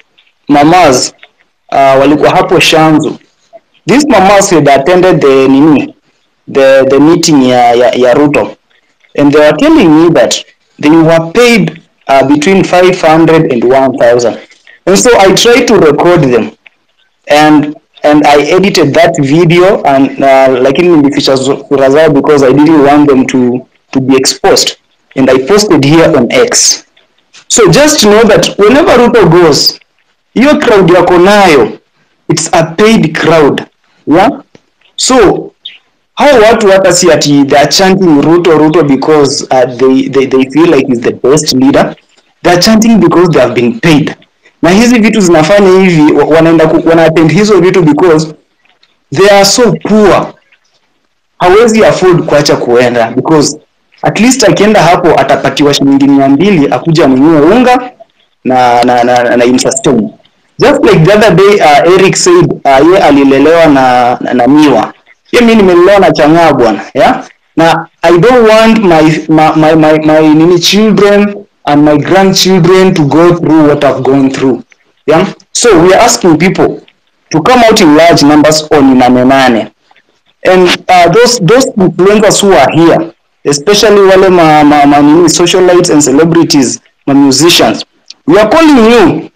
mamas walikuwa hapo Shanzu. These mamas had attended the meeting ya Ruto, and they were telling me that they were paid between 500 and 1,000. And so I tried to record them, and I edited that video and like in the features because I didn't want them to be exposed, and I posted here on X. So just know that whenever Ruto goes, your crowd yako nayo, it's a paid crowd. Yeah? So how watu hata si ati they are chanting Ruto because they feel like he's the best leader. They are chanting because they have been paid. Na hizi vitu zinafanya hivi wana attend hizo vitu because they are so poor. Hawezi afford kuacha kuenda because at least akienda hapo atapatiwa shilingi 200 akuja mwenyewe unga na imsustain. Just like the other day Eric said ye alilelewa na miwa. Mimi nimelelewa na changaa bwana, yeah? Na I don't want my children and my grandchildren to go through what I've gone through. Yeah? So we are asking people to come out in large numbers on Nane. And those influencers who are here, especially wale socialites and celebrities, musicians, we are calling you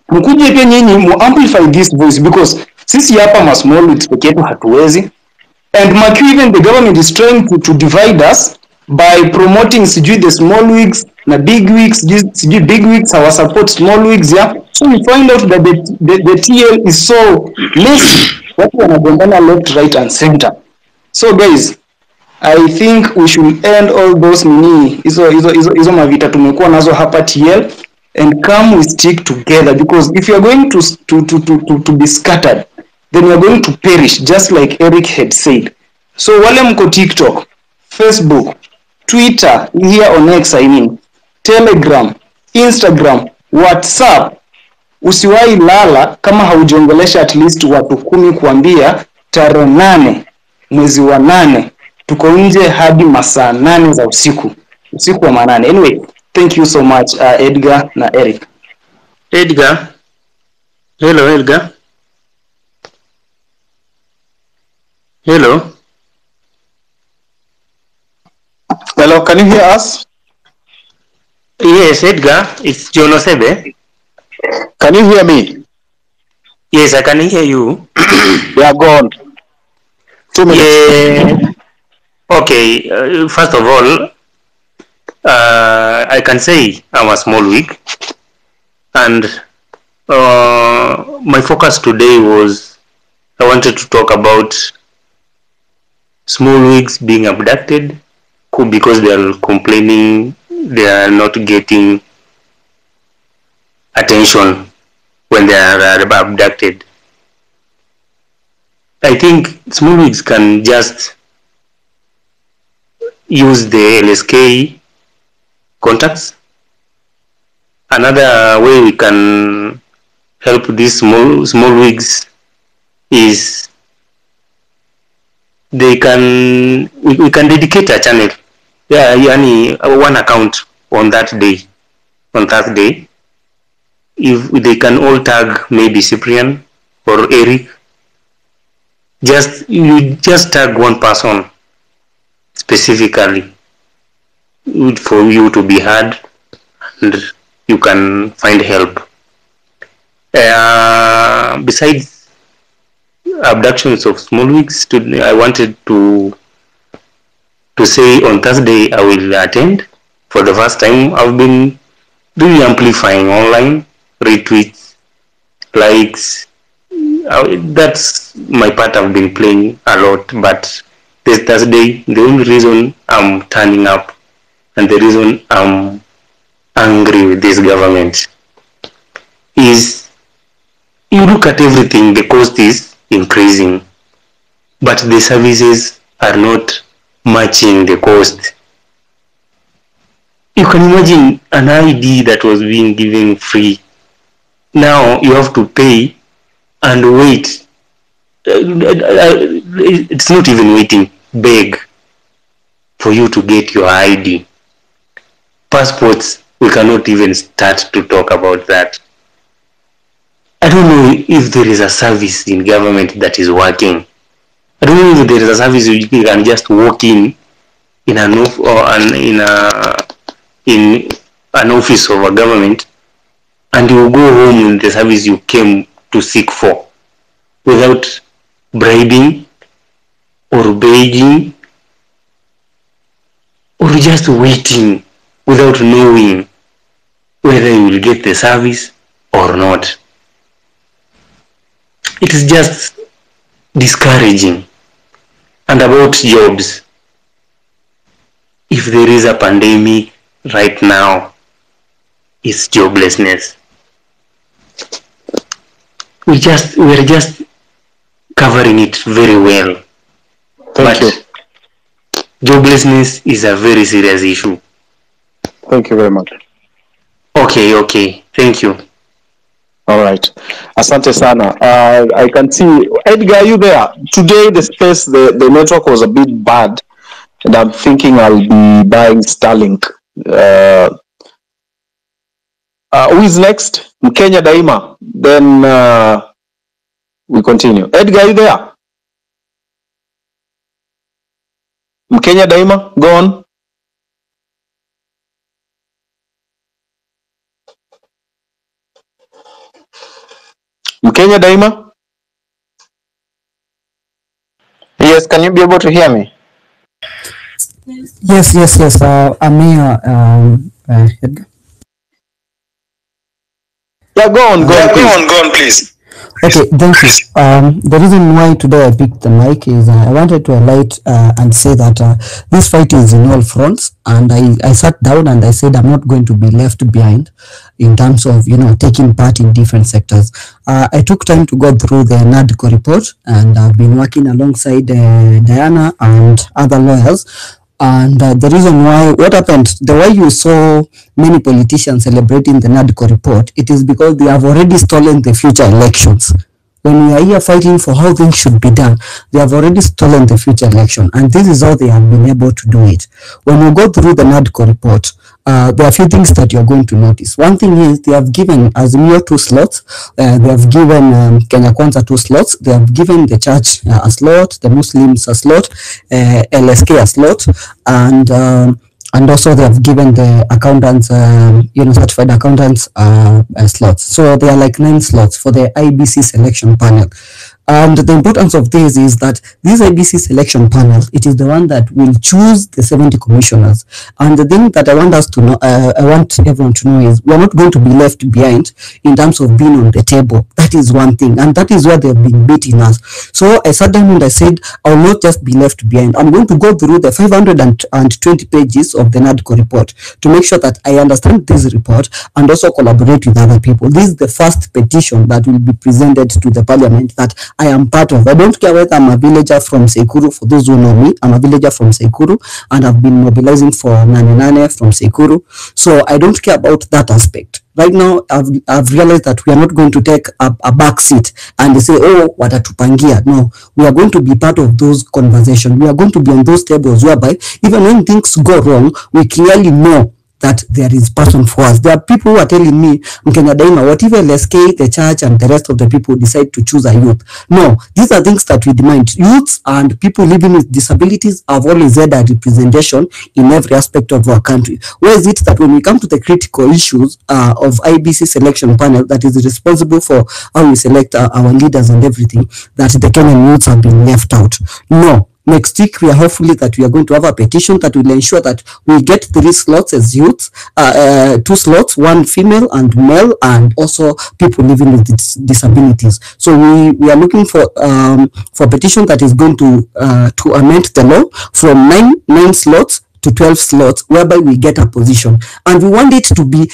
mkuje pia nyinyi mu amplify this voice because sisi hapa ma small wigs peke yetu hatuwezi. And even the government is trying to divide us by promoting the small wigs na big wigs, big wigs our support small wigs, yeah. So we find out that the TL is so lazy. Watu wanagombana left, right and center. So guys, I think we should end all those hizo mavita tumekuwa nazo hapa TL and come we stick together, because if you are going to be scattered, then you are going to perish, just like Eric had said. So wale mko TikTok, Facebook, Twitter, here on X Telegram, Instagram, WhatsApp, usiwahi lala kama haujongelesha at least watu 10 kuambia tarehe 8 mwezi wa 8 tuko nje hadi masaa 8 za usiku wa manane. Anyway, thank you so much Edgar na Eric. Edgar. Hello Edgar. Hello. Hello, can you hear us? Yes, Edgar, it's John Osebe. Can you hear me? Yes, I can hear you. We are gone. 2 minutes. Yeah. Okay, first of all, I can say I'm a small wig, and my focus today was I wanted to talk about small wigs being abducted because they are complaining they are not getting attention when they are abducted. I think small wigs can just use the LSK contacts. Another way we can help these small wigs is we can dedicate a channel, one account on that day, on Thursday. If they can all tag maybe Cyprian or Eric, you just tag one person specifically for you to be heard and you can find help. Besides abductions of small wigs, I wanted to say on Thursday I will attend. For the first time, I've been really amplifying online, retweets, likes. That's my part. I've been playing a lot, but this Thursday, the only reason I'm turning up and the reason I'm angry with this government is you look at everything, the cost is increasing, but the services are not matching the cost. You can imagine an ID that was being given free. Now you have to pay and wait. It's not even waiting, beg for you to get your ID. Passports, we cannot even start to talk about that. I don't know if there is a service in government that is working. I don't know if there is a service you can just walk in an office of a government and you go home with the service you came to seek for without bribing or begging or just waiting without knowing whether you will get the service or not. It is just discouraging. And about jobs, if there is a pandemic right now, it's joblessness. We're just covering it very well. Thank you. Joblessness is a very serious issue. Thank you very much. Okay. Thank you. All right. Asante sana. I can see, Edgar, are you there? Today the space, the network was a bit bad, and I'm thinking I'll be buying Starlink. Who is next? Mkenya Daima. Then we continue. Edgar, are you there? Mkenya Daima, go on. Mkenya Daima? Yes, can you be able to hear me? Yes. I'm here, Edgar. Yeah, go on, please. Okay, thank you. The reason why today I picked the mic is I wanted to highlight and say that this fight is in all fronts, and I sat down and I said I'm not going to be left behind in terms of taking part in different sectors. I took time to go through the NADCO report, and I've been working alongside Diana and other lawyers. And the reason why, what happened, the way you saw many politicians celebrating the NADCO report, it is because they have already stolen the future elections. When we are here fighting for how things should be done, they have already stolen the future election. And this is how they have been able to do it. When you go through the NADCO report, there are a few things that you're going to notice. One thing is they have given Azimio 2 slots. They have given Kenya Kwanza 2 slots. They have given the church a slot, the Muslims a slot, LSK a slot, and also they have given the accountants, certified accountants slots. So there are like 9 slots for the IBC selection panel. And the importance of this is that this IBC selection panel, it is the one that will choose the 70 commissioners. And the thing that I want us to know, I want everyone to know is we're not going to be left behind in terms of being on the table. That is one thing. And that is where they've been beating us. So I sat down and I said, I will not just be left behind. I'm going to go through the 520 pages of the NADCO report to make sure that I understand this report and also collaborate with other people. This is the first petition that will be presented to the parliament that I am part of. I don't care whether I'm a villager from Sekuru. For those who know me, I'm a villager from Sekuru, and I've been mobilizing for Nane from Sekuru. So I don't care about that aspect. Right now, I've realized that we are not going to take a back seat and say, oh, watatupangia. No, we are going to be part of those conversations. We are going to be on those tables whereby even when things go wrong, we clearly know that there is person for us. There are people who are telling me, Mkenya Daima, what if LSK, the church, and the rest of the people decide to choose a youth? No, these are things that we demand. Youths and people living with disabilities have always had a representation in every aspect of our country. Where is it that when we come to the critical issues of IBC selection panel that is responsible for how we select our leaders and everything, that the Kenyan youths have been left out? No. Next week, we are hopefully that we are going to have a petition that will ensure that we get 3 slots as youths, 2 slots, 1 female and male, and also people living with disabilities. So we are looking for petition that is going to amend the law from 9 slots to 12 slots, whereby we get a position, and we want it to be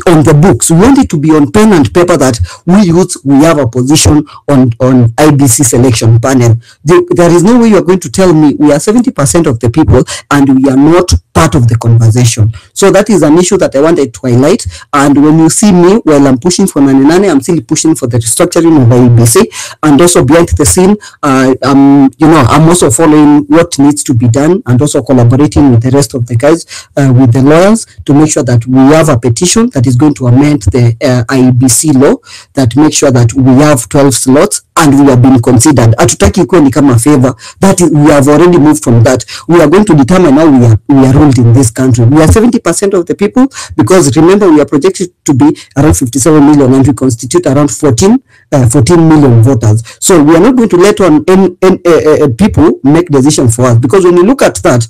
on the books. We want it to be on pen and paper that we youths, we have a position on IBC selection panel. There is no way you are going to tell me we are 70% of the people and we are not part of the conversation. So that is an issue that I wanted to highlight. And when you see me, while I'm pushing for Nane, I'm still pushing for the restructuring of IBC, and also behind the scene, I'm also following what needs to be done, and also collaborating with the rest of the guys, with the lawyers, to make sure that we have a petition that is going to amend the IBC law that makes sure that we have 12 slots and we have been considered. Hatutaki kuwa ni kama favor. That is, we have already moved from that. We are going to determine how we are ruled in this country. We are 70% of the people, because remember, we are projected to be around 57 million and we constitute around 14 million voters. So we are not going to let people make decisions for us, because when you look at that,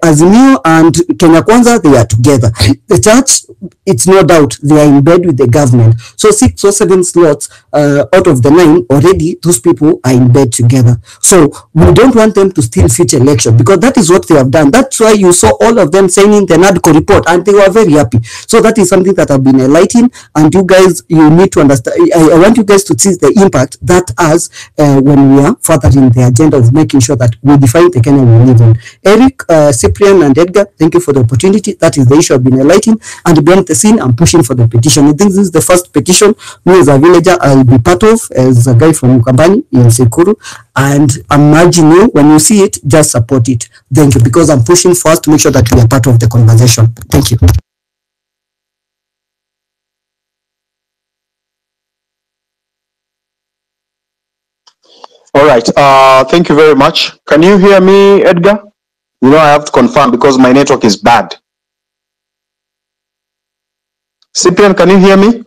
Azimio and Kenya Kwanza, they are together. The church, it's no doubt they are in bed with the government. So 6 or 7 slots out of the 9 already, those people are in bed together. So we don't want them to steal future election, because that is what they have done. That's why you saw all of them signing the NADCO report, and they were very happy. So that is something that I've been highlighting, and you guys, you need to understand. I want you guys to see the impact that has when we are furthering the agenda of making sure that we define the Kenya we live in. Eric, Cyprian, and Edgar, thank you for the opportunity. That is the issue I've been highlighting, and behind the scene, I'm pushing for the petition. I think this is the first petition me as a villager I'll be part of, as a guy from Ukambani in Sekuru, and I'm urging you, when you see it, just support it. Thank you, because I'm pushing for us to make sure that we are part of the conversation. Thank you. All right. Thank you very much. Can you hear me, Edgar? You know, I have to confirm because my network is bad. Cyprian, can you hear me?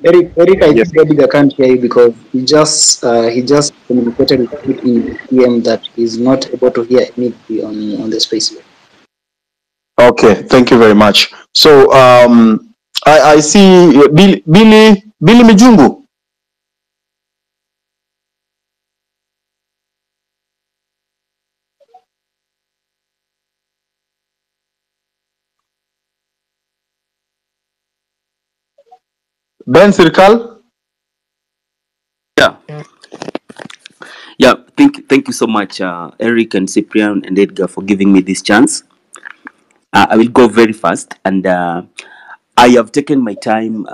Eric, I yes. think Edgar can't hear you because he just communicated with PM that he's not able to hear anything on the space. Okay, thank you very much. So I see Billy Mijungu. Ben Sirkal. Yeah, thank you so much, Eric and Cyprian and Edgar, for giving me this chance. I will go very fast, and I have taken my time.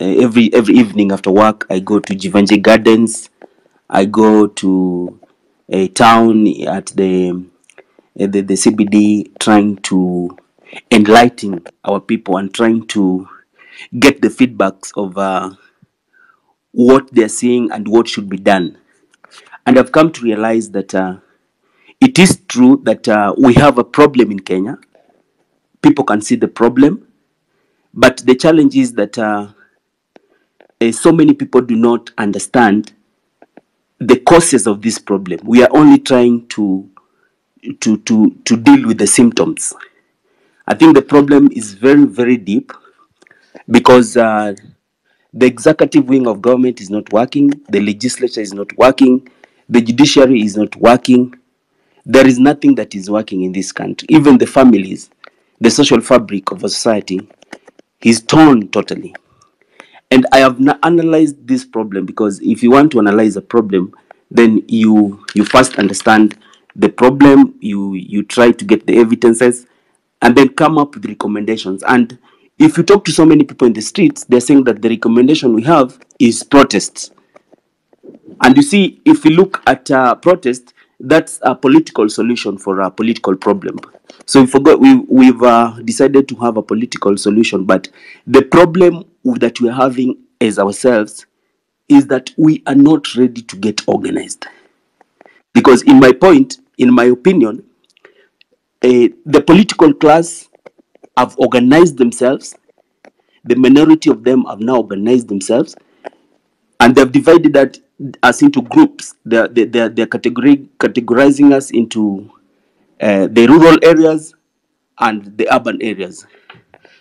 Every evening after work, I go to Jivanji Gardens. I go to a town at the CBD, trying to enlighten our people and trying to get the feedbacks of what they're seeing and what should be done. And I've come to realize that it is true that we have a problem in Kenya. People can see the problem, but the challenge is that so many people do not understand the causes of this problem. We are only trying to deal with the symptoms. I think the problem is very, very deep, because the executive wing of government is not working, the legislature is not working, the judiciary is not working. There is nothing that is working in this country. Even the families, the social fabric of a society is torn totally. And I have analyzed this problem, because if you want to analyze a problem, then you first understand the problem, you try to get the evidences, and then come up with recommendations. And if you talk to so many people in the streets, they're saying that the recommendation we have is protests. And you see, if you look at protest, That's a political solution for a political problem. So we've decided to have a political solution, but the problem that we're having as ourselves is that we are not ready to get organized. Because in my opinion, the political class have organized themselves. The minority of them have now organized themselves, and they've divided us into groups. They're categorizing us into the rural areas and the urban areas.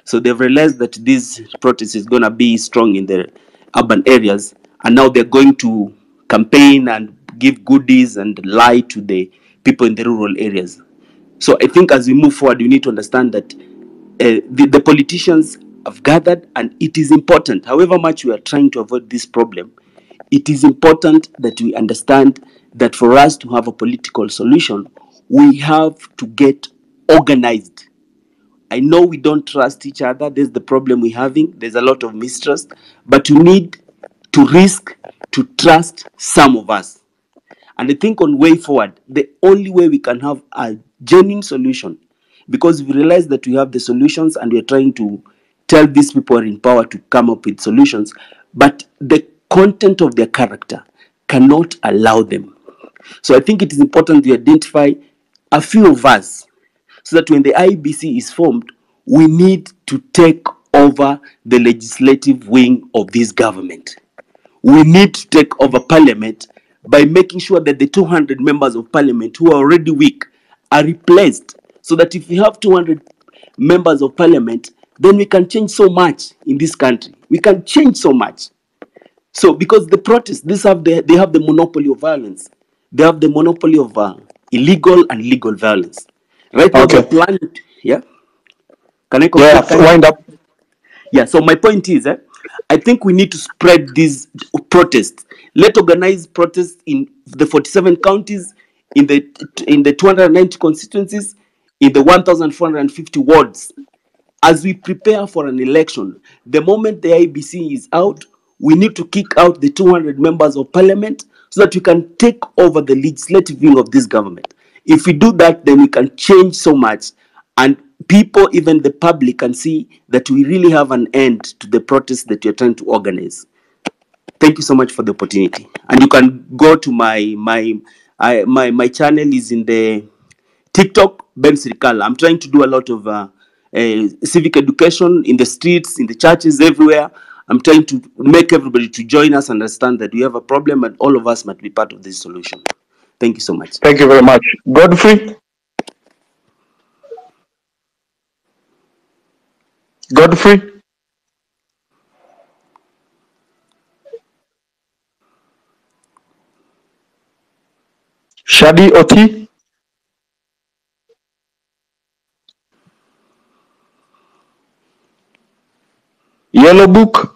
So they've realized that this protest is going to be strong in the urban areas, and now they're going to campaign and give goodies and lie to the people in the rural areas. So I think as we move forward, we need to understand that the politicians have gathered, and it is important, however much we are trying to avoid this problem, it is important that we understand that for us to have a political solution, we have to get organized. I know we don't trust each other. There's the problem we're having. There's a lot of mistrust, but we need to risk to trust some of us. And I think on way forward, the only way we can have a genuine solution, because we realize that we have the solutions and we're trying to tell these people who are in power to come up with solutions, but the content of their character cannot allow them. So I think it is important to identify a few of us so that when the IBC is formed, we need to take over the legislative wing of this government. We need to take over parliament by making sure that the 200 members of parliament who are already weak are replaced, so that if we have 200 members of parliament, then we can change so much in this country. We can change so much. So because the protests, they have the monopoly of violence. They have the monopoly of illegal and legal violence. Right now, they're planning. Yeah. Can I complete? Yeah, wind up. Yeah. So my point is, I think we need to spread these protests. Let's organize protests in the 47 counties, in the 290 constituencies, in the 1,450 wards. As we prepare for an election, the moment the IBC is out, we need to kick out the 200 members of parliament so that we can take over the legislative wing of this government. If we do that, then we can change so much, and people, even the public, can see that we really have an end to the protests that you're trying to organize. Thank you so much for the opportunity. And you can go to my channel is in the TikTok, Ben Sirikala. I'm trying to do a lot of civic education in the streets, in the churches, everywhere. I'm trying to make everybody to join us, understand that we have a problem and all of us must be part of this solution. Thank you so much. Thank you very much. Godfrey? Godfrey? Shadi Oti? Yellow Book?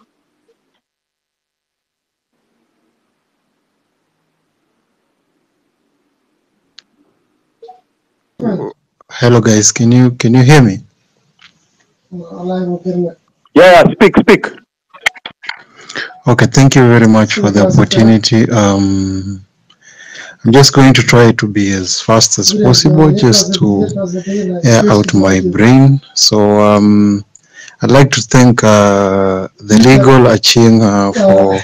Hello guys, can you hear me? Yeah, speak. Okay, thank you very much for the opportunity. I'm just going to try to be as fast as possible just to air out my brain. So I'd like to thank the legal Aching for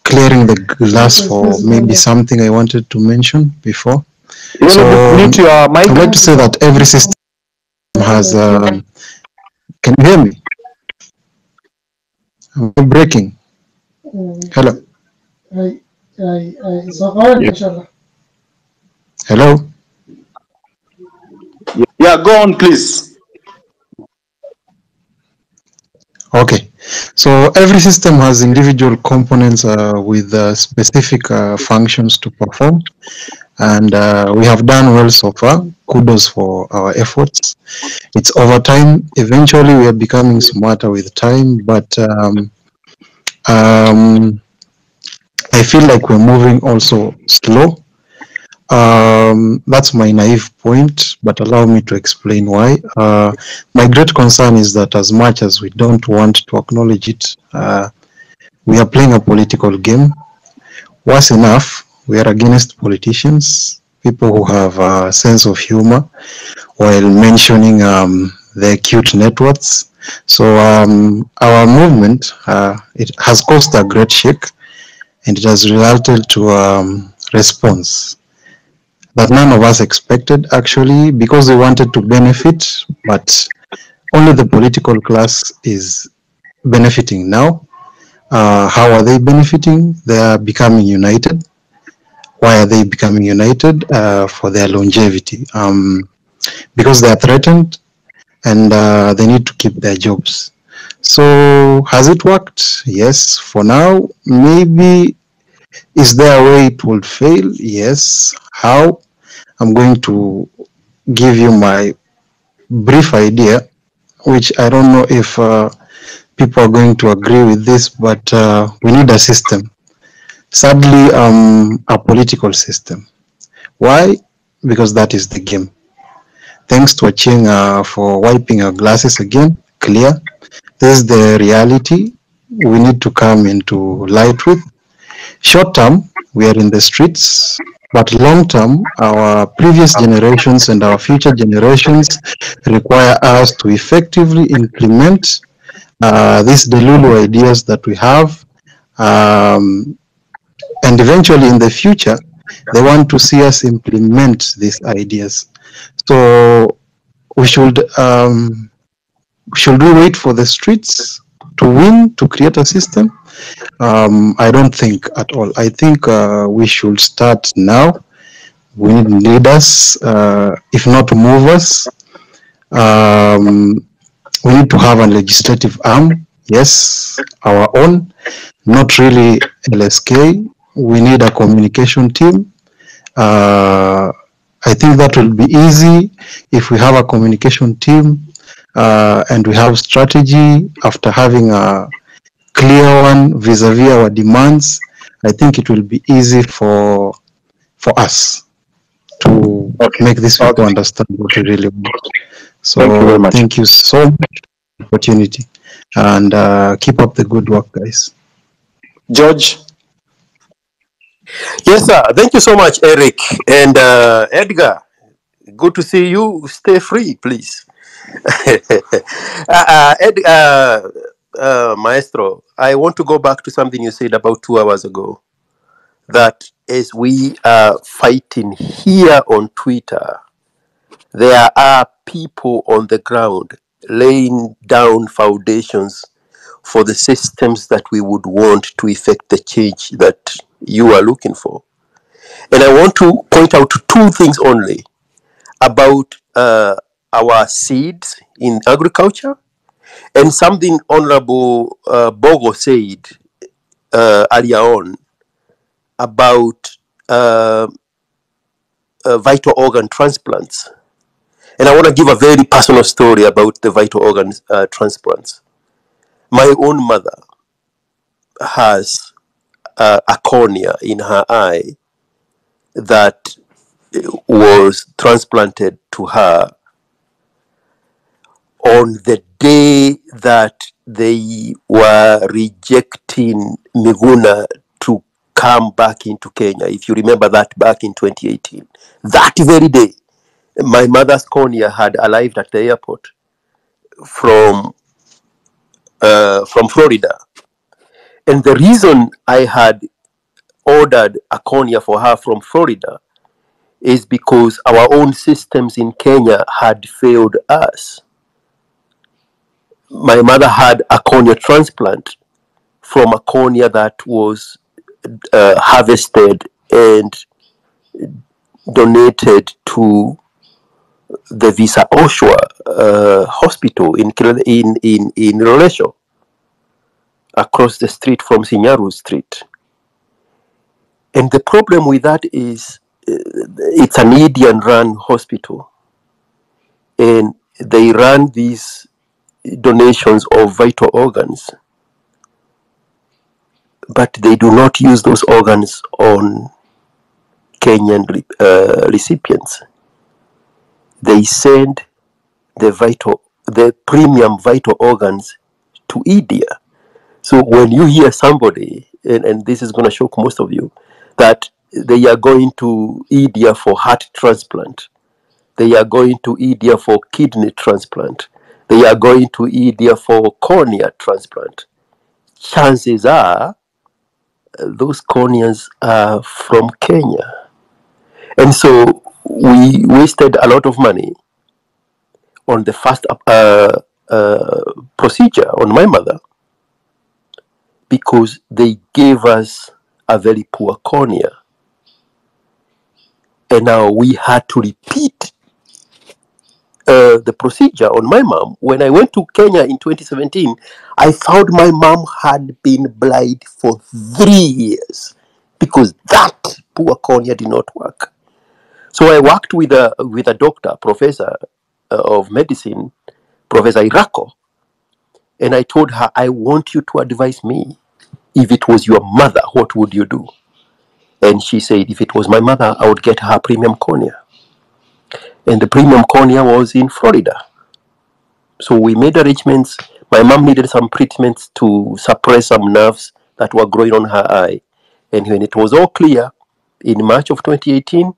clearing the glass for maybe something I wanted to mention before. So I'd like to say that every system has can you hear me? I'm breaking. Hello. Hello. Yeah, go on, please. Okay, so every system has individual components with specific functions to perform, and we have done well so far. Kudos for our efforts. It's over time. Eventually, we are becoming smarter with time, but I feel like we're moving also slow. That's my naive point, but allow me to explain why. My great concern is that as much as we don't want to acknowledge it, we are playing a political game. Worse enough, we are against politicians. people who have a sense of humor while mentioning the cute networks. So our movement, it has caused a great shake, and it has resulted to response that none of us expected, actually, because they wanted to benefit, but only the political class is benefiting now. How are they benefiting? They are becoming united. Why are they becoming united? For their longevity. Because they are threatened, and they need to keep their jobs. So has it worked? Yes. For now, maybe. Is there a way it will fail? Yes. How? I'm going to give you my brief idea, which I don't know if people are going to agree with this, but we need a system. Sadly, a political system. Why? Because that is the game. Thanks to Aching for wiping our glasses again, clear. This is the reality we need to come into light with. Short term, we are in the streets, but long term, our previous generations and our future generations require us to effectively implement these Delulu ideas that we have. And eventually in the future, they want to see us implement these ideas. So we should we wait for the streets to win, to create a system? I don't think at all. I think we should start now. We need leaders, if not movers. We need to have a legislative arm, yes, our own, not really LSK. We need a communication team. I think that will be easy if we have a communication team and we have strategy after having a clear one vis-a-vis our demands. I think it will be easy for us to make these people understand what we really want. So Thank you very much. Thank you so much for the opportunity, and keep up the good work, guys. George. Yes, sir. Thank you so much, Eric. And Edgar, good to see you. Stay free, please. Maestro, I want to go back to something you said about 2 hours ago. That as we are fighting here on Twitter, there are people on the ground laying down foundations for the systems that we would want to effect the change that you are looking for. And I want to point out 2 things only about our seeds in agriculture and something Honorable Bogo said earlier on about vital organ transplants. And I want to give a very personal story about the vital organ transplants. My own mother has a cornea in her eye that was transplanted to her on the day that they were rejecting Miguna to come back into Kenya. If you remember that, back in 2018. That very day, my mother's cornea had arrived at the airport from Florida. And the reason I had ordered a cornea for her from Florida is because our own systems in Kenya had failed us. My mother had a cornea transplant from a cornea that was harvested and donated to the Visa Oshwa hospital in Rolesho, across the street from Sinyaru Street. And the problem with that is it's an Indian-run hospital, and they run these donations of vital organs, but they do not use those organs on Kenyan recipients. They send the premium vital organs to India. So when you hear somebody, and this is going to shock most of you, that They are going to India for heart transplant. They are going to India for kidney transplant. They are going to India for cornea transplant. Chances are those corneas are from Kenya. And so we wasted a lot of money on the first procedure on my mother because they gave us a very poor cornea. And now we had to repeat the procedure on my mom. When I went to Kenya in 2017, I found my mom had been blind for 3 years because that poor cornea did not work. So I worked with a doctor, professor of medicine, Professor Irako, and I told her, I want you to advise me. If it was your mother, what would you do? And she said, if it was my mother, I would get her premium cornea. And the premium cornea was in Florida. So we made arrangements. My mom needed some treatments to suppress some nerves that were growing on her eye. And when it was all clear, in March of 2018,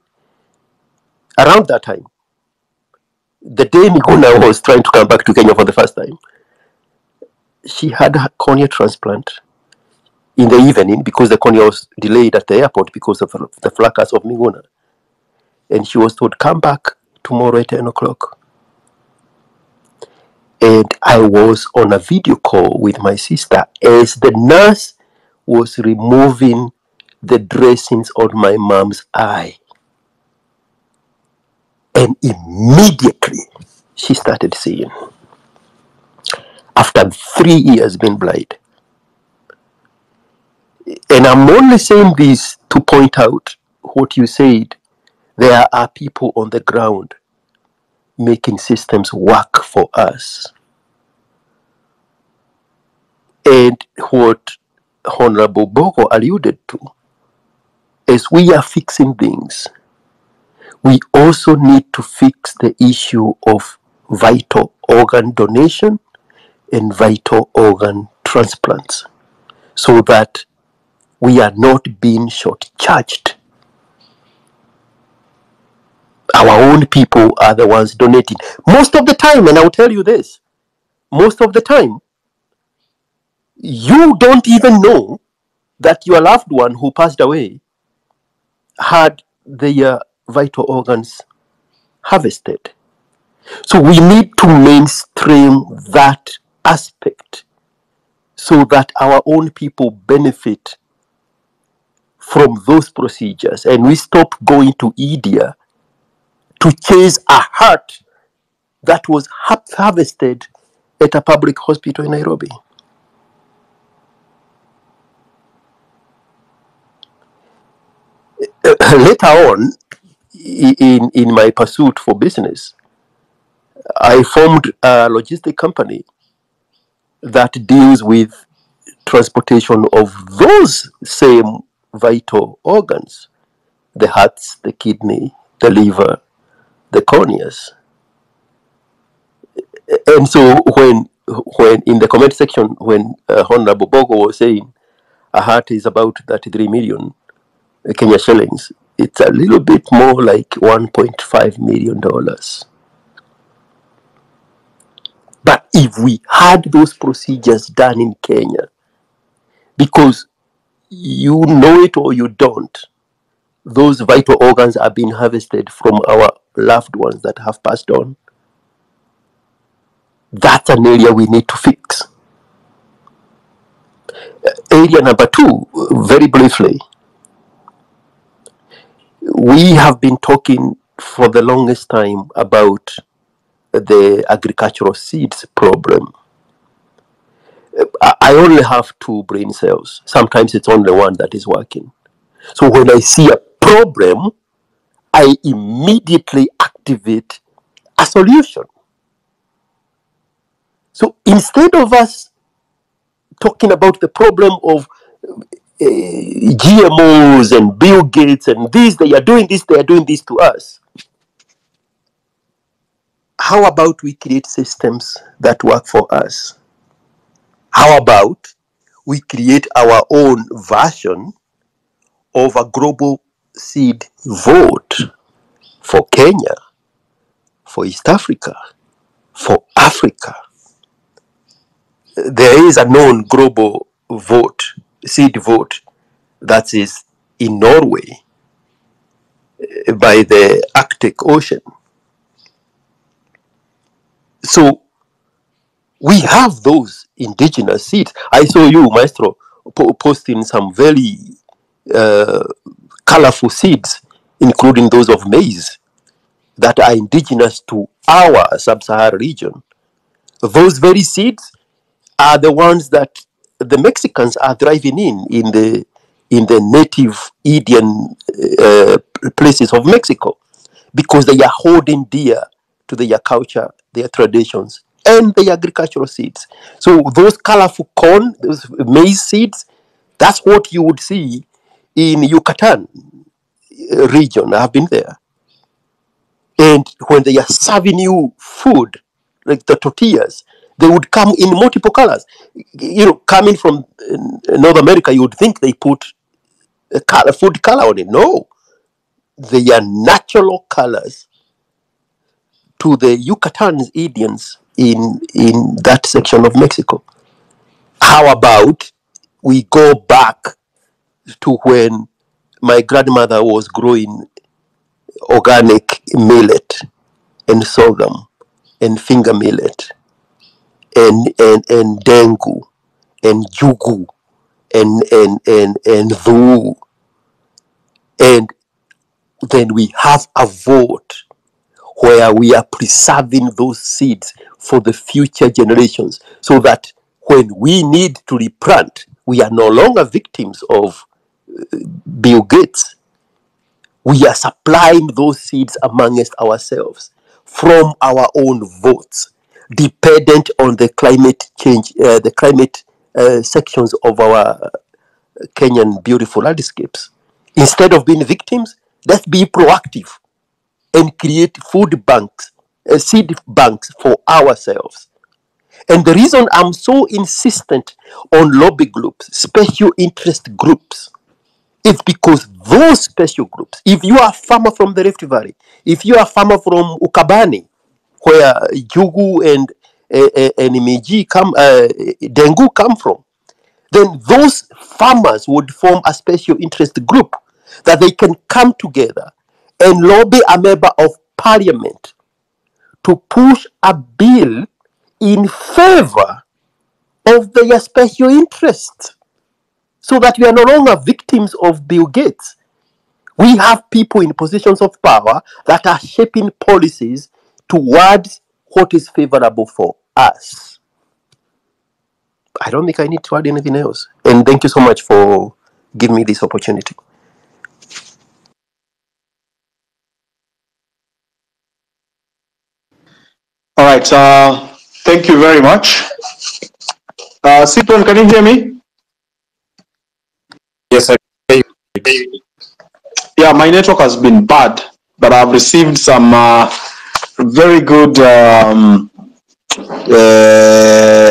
around that time, the day Miguna was trying to come back to Kenya for the first time, she had a cornea transplant in the evening because the cornea was delayed at the airport because of the fracas of Miguna. And she was told, come back tomorrow at 10 o'clock. And I was on a video call with my sister as the nurse was removing the dressings on my mom's eye. And immediately she started seeing. After 3 years being blind. And I'm only saying this to point out what you said. There are people on the ground making systems work for us. And what Honorable Boko alluded to, as we are fixing things, we also need to fix the issue of vital organ donation and vital organ transplants so that we are not being short-churched. Our own people are the ones donating. Most of the time, and I'll tell you this, most of the time, you don't even know that your loved one who passed away had their vital organs harvested. So we need to mainstream that aspect so that our own people benefit from those procedures and we stop going to India to chase a heart that was harvested at a public hospital in Nairobi. Later on, in my pursuit for business, I formed a logistic company that deals with transportation of those same vital organs, the hearts, the kidney, the liver, the corneas. And so when in the comment section, when Honorable Bogo was saying a heart is about 33 million Kenya shillings, it's a little bit more like $1.5 million. But if we had those procedures done in Kenya, because you know it or you don't, those vital organs are being harvested from our loved ones that have passed on. That's an area we need to fix. Area number 2, very briefly, we have been talking for the longest time about the agricultural seeds problem. I only have 2 brain cells. Sometimes it's only one that is working. So when I see a problem, I immediately activate a solution. So instead of us talking about the problem of GMOs and Bill Gates and this, they are doing this to us. How about we create systems that work for us? How about we create our own version of a global seed vote for Kenya, for East Africa, for Africa. There is a known global vote, seed vote, that is in Norway by the Arctic Ocean. So we have those indigenous seeds. I saw you, Maestro, posting some very colorful seeds, including those of maize, that are indigenous to our sub-Saharan region. Those very seeds are the ones that the Mexicans are driving in the native Indian places of Mexico, because they are holding dear to their culture, their traditions, and their agricultural seeds. So those colorful corn, those maize seeds, that's what you would see in Yucatan region. I've been there. And when they are serving you food, like the tortillas, they would come in multiple colors. You know, coming from North America, you would think they put a color, food color on it. No, they are natural colors to the Yucatan Indians in that section of Mexico. How about we go back to when my grandmother was growing organic millet and sorghum and finger millet and dengu and jugu and dhuu, and then we have a vote where we are preserving those seeds for the future generations, so that when we need to replant, we are no longer victims of Bill Gates. We are supplying those seeds amongst ourselves from our own votes, dependent on the climate change, the climate sections of our Kenyan beautiful landscapes. Instead of being victims, let's be proactive and create food banks, seed banks for ourselves. And the reason I'm so insistent on lobby groups, special interest groups, it's because those special groups, if you are a farmer from the Rift Valley, if you are a farmer from Ukabani, where Jugu and Meji come, Dengu come from, then those farmers would form a special interest group that they can come together and lobby a member of parliament to push a bill in favor of their special interests, so that we are no longer victims of Bill Gates. We have people in positions of power that are shaping policies towards what is favorable for us. I don't think I need to add anything else. And thank you so much for giving me this opportunity. All right. Thank you very much. Cyprian, can you hear me? Yes, I can hear you. Yeah, my network has been bad, but I've received some very good,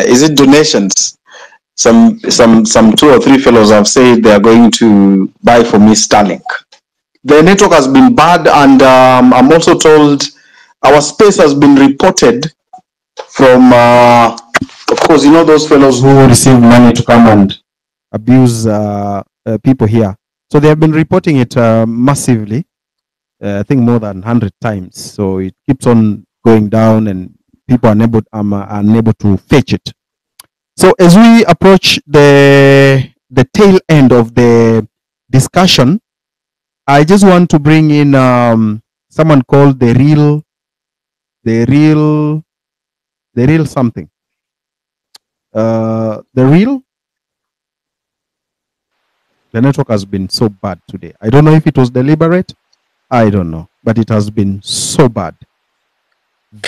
is it donations? Some 2 or 3 fellows have said they are going to buy for me Starlink. The network has been bad, and I'm also told our space has been reported from, of course, you know those fellows who receive money to come and abuse people here. So they have been reporting it massively. I think more than 100 times. So it keeps on going down, and people are unable to fetch it. So as we approach the tail end of the discussion, I just want to bring in someone called the real something. The network has been so bad today. I don't know if it was deliberate. I don't know, but it has been so bad.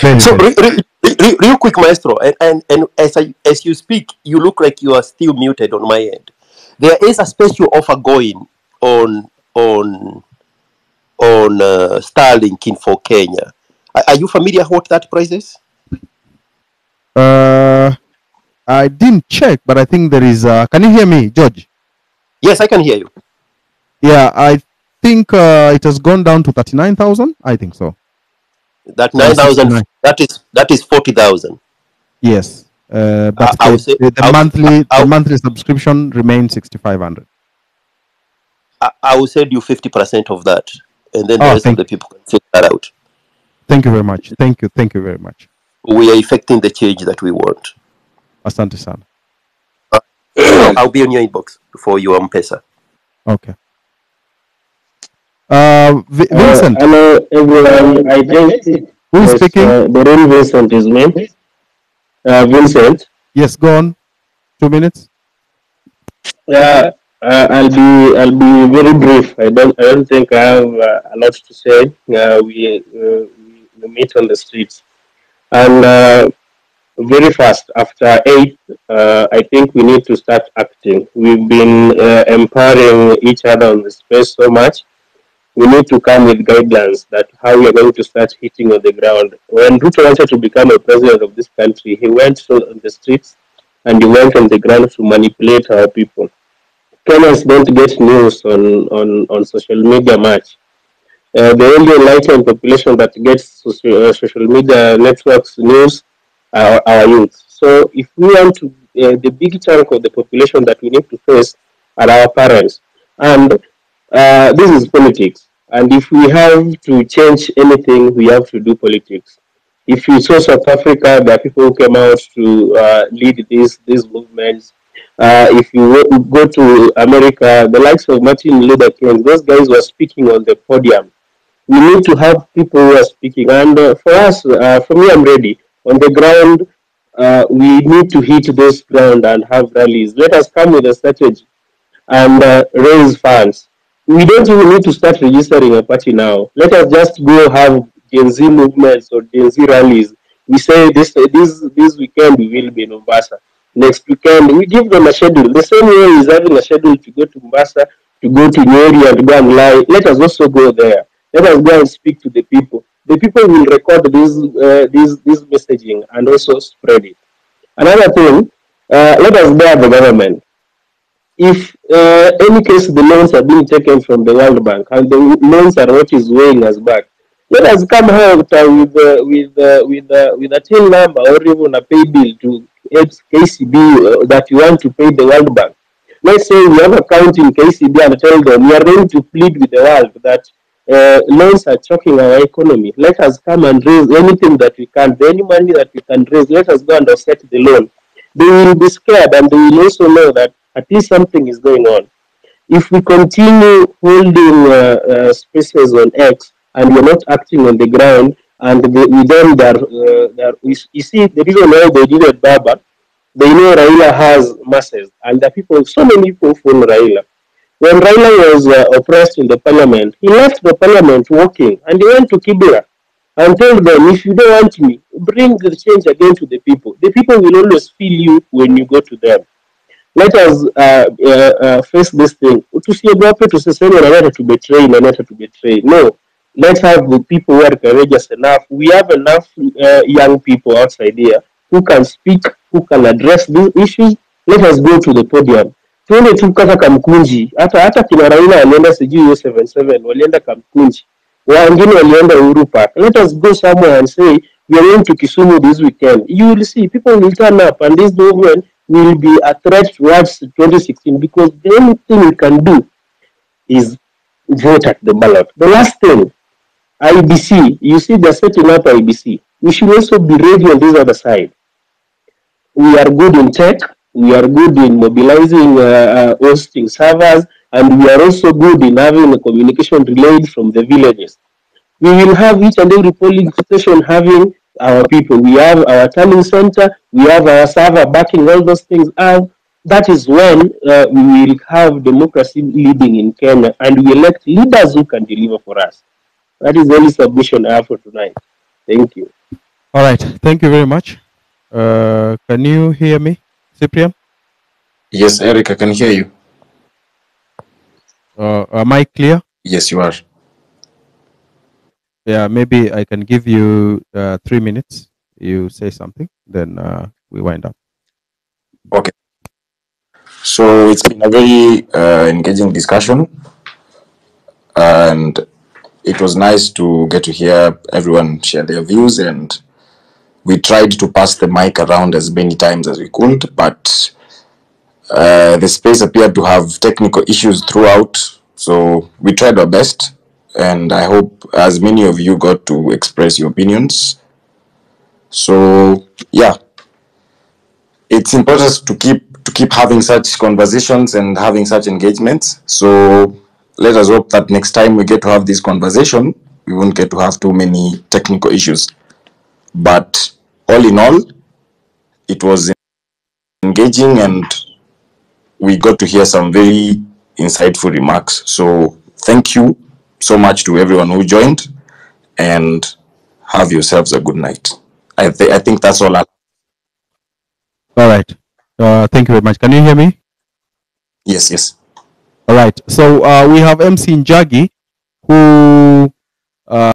Real quick, Maestro, and as you speak, you look like you are still muted on my end. There is a special offer going on Starlink in for Kenya. Are you familiar what that price is? I didn't check, but I think there is. Can you hear me, George? Yes, I can hear you. Yeah, I think it has gone down to 39,000. I think so. That 9,000. That is 40,000. Yes, but I would say the monthly subscription remains 6,500. I will send you 50% of that, and then the rest of the people can figure that out. Thank you very much. Thank you very much. We are effecting the change that we want. Asante sana. I'll be on your inbox for your M-Pesa. Okay. Vincent. Hello, everyone. I think who is speaking? The real Vincent is me. Vincent. Yes, go on. 2 minutes. Yeah, I'll be very brief. I don't think I have a lot to say. We meet on the streets, and very fast after 8, I think we need to start acting. We've been empowering each other on the space so much. We need to come with guidelines that how we are going to start hitting on the ground. When Ruto wanted to become a president of this country, he went on the streets and he went on the ground to manipulate our people. Kenyans don't get news on social media much. The only enlightened population that gets social media networks news are our youth. So if we want to, the big chunk of the population that we need to face are our parents. And this is politics. And if we have to change anything, we have to do politics. If you saw South Africa, there are people who came out to lead these movements. If you go to America, the likes of Martin Luther King, those guys were speaking on the podium. We need to have people who are speaking. And for us, for me, I'm ready. On the ground, we need to hit this ground and have rallies. Let us come with a strategy and raise funds. We don't even need to start registering a party now. Let us just go have Gen Z movements or Gen Z rallies. We say this weekend we will be in Mombasa. Next weekend we give them a schedule. The same way is having a schedule to go to Mombasa, to go to Nyeri and go and lie. Let us also go there. Let us go and speak to the people. The people will record this messaging and also spread it. Another thing, let us bear the government. If any case the loans are being taken from the World Bank and the loans are what is weighing us back, let us come out with a till number or even a pay bill to KCB that you want to pay the World Bank. Let's say we have account in KCB and tell them we are going to plead with the world that loans are choking our economy. Let us come and raise anything that we can, any money that we can raise. Let us go and offset the loan. They will be scared and they will also know that at least something is going on. If we continue holding spaces on X and we're not acting on the ground, and you see the reason why they did it, Baba, they know Raila has masses, and the people, so many people follow Raila. When Raila was oppressed in the parliament, he left the parliament walking, and he went to Kibera and told them, if you don't want me, bring the change again to the people. The people will always feel you when you go to them. Let us face this thing. Tusiogope tusiseme naneta to betray, naneta to betray. No, let's have the people who are courageous enough. We have enough young people outside here who can speak, who can address these issues. Let us go to the podium. Tuende tu kata Kamkunji, hata kina Raila walienda sijui U77, walienda Kamkunji. Wengine walienda Uhuru Park. Let us go somewhere and say, we are going to Kisumu this weekend. You will see, people will turn up and this movement will be a threat towards 2016 because the only thing we can do is vote at the ballot. The last thing, IBC, you see they're setting up IBC. We should also be ready on this other side. We are good in tech, we are good in mobilizing hosting servers, and we are also good in having a communication relayed from the villages. We will have each and every polling station having our people. We have our tallying center, we have our server backing all those things. And that is when we will have democracy leading in Kenya and we elect leaders who can deliver for us. That is the only submission I have for tonight. Thank you. All right. Thank you very much. Can you hear me, Cyprian? Yes, Eric, I can hear you. Am I clear? Yes, you are. Yeah, maybe I can give you 3 minutes. You say something, then we wind up. Okay. So it's been a very engaging discussion. and it was nice to get to hear everyone share their views, and we tried to pass the mic around as many times as we could, but the space appeared to have technical issues throughout, so we tried our best, and I hope as many of you got to express your opinions. So yeah, it's important to keep having such conversations and having such engagements. So let us hope that next time we get to have this conversation, we won't get to have too many technical issues. But all in all, it was engaging, and we got to hear some very insightful remarks. So thank you so much to everyone who joined, and have yourselves a good night. I think that's all. All right. Thank you very much. Can you hear me? Yes, yes. All right. So we have MC Njagi, who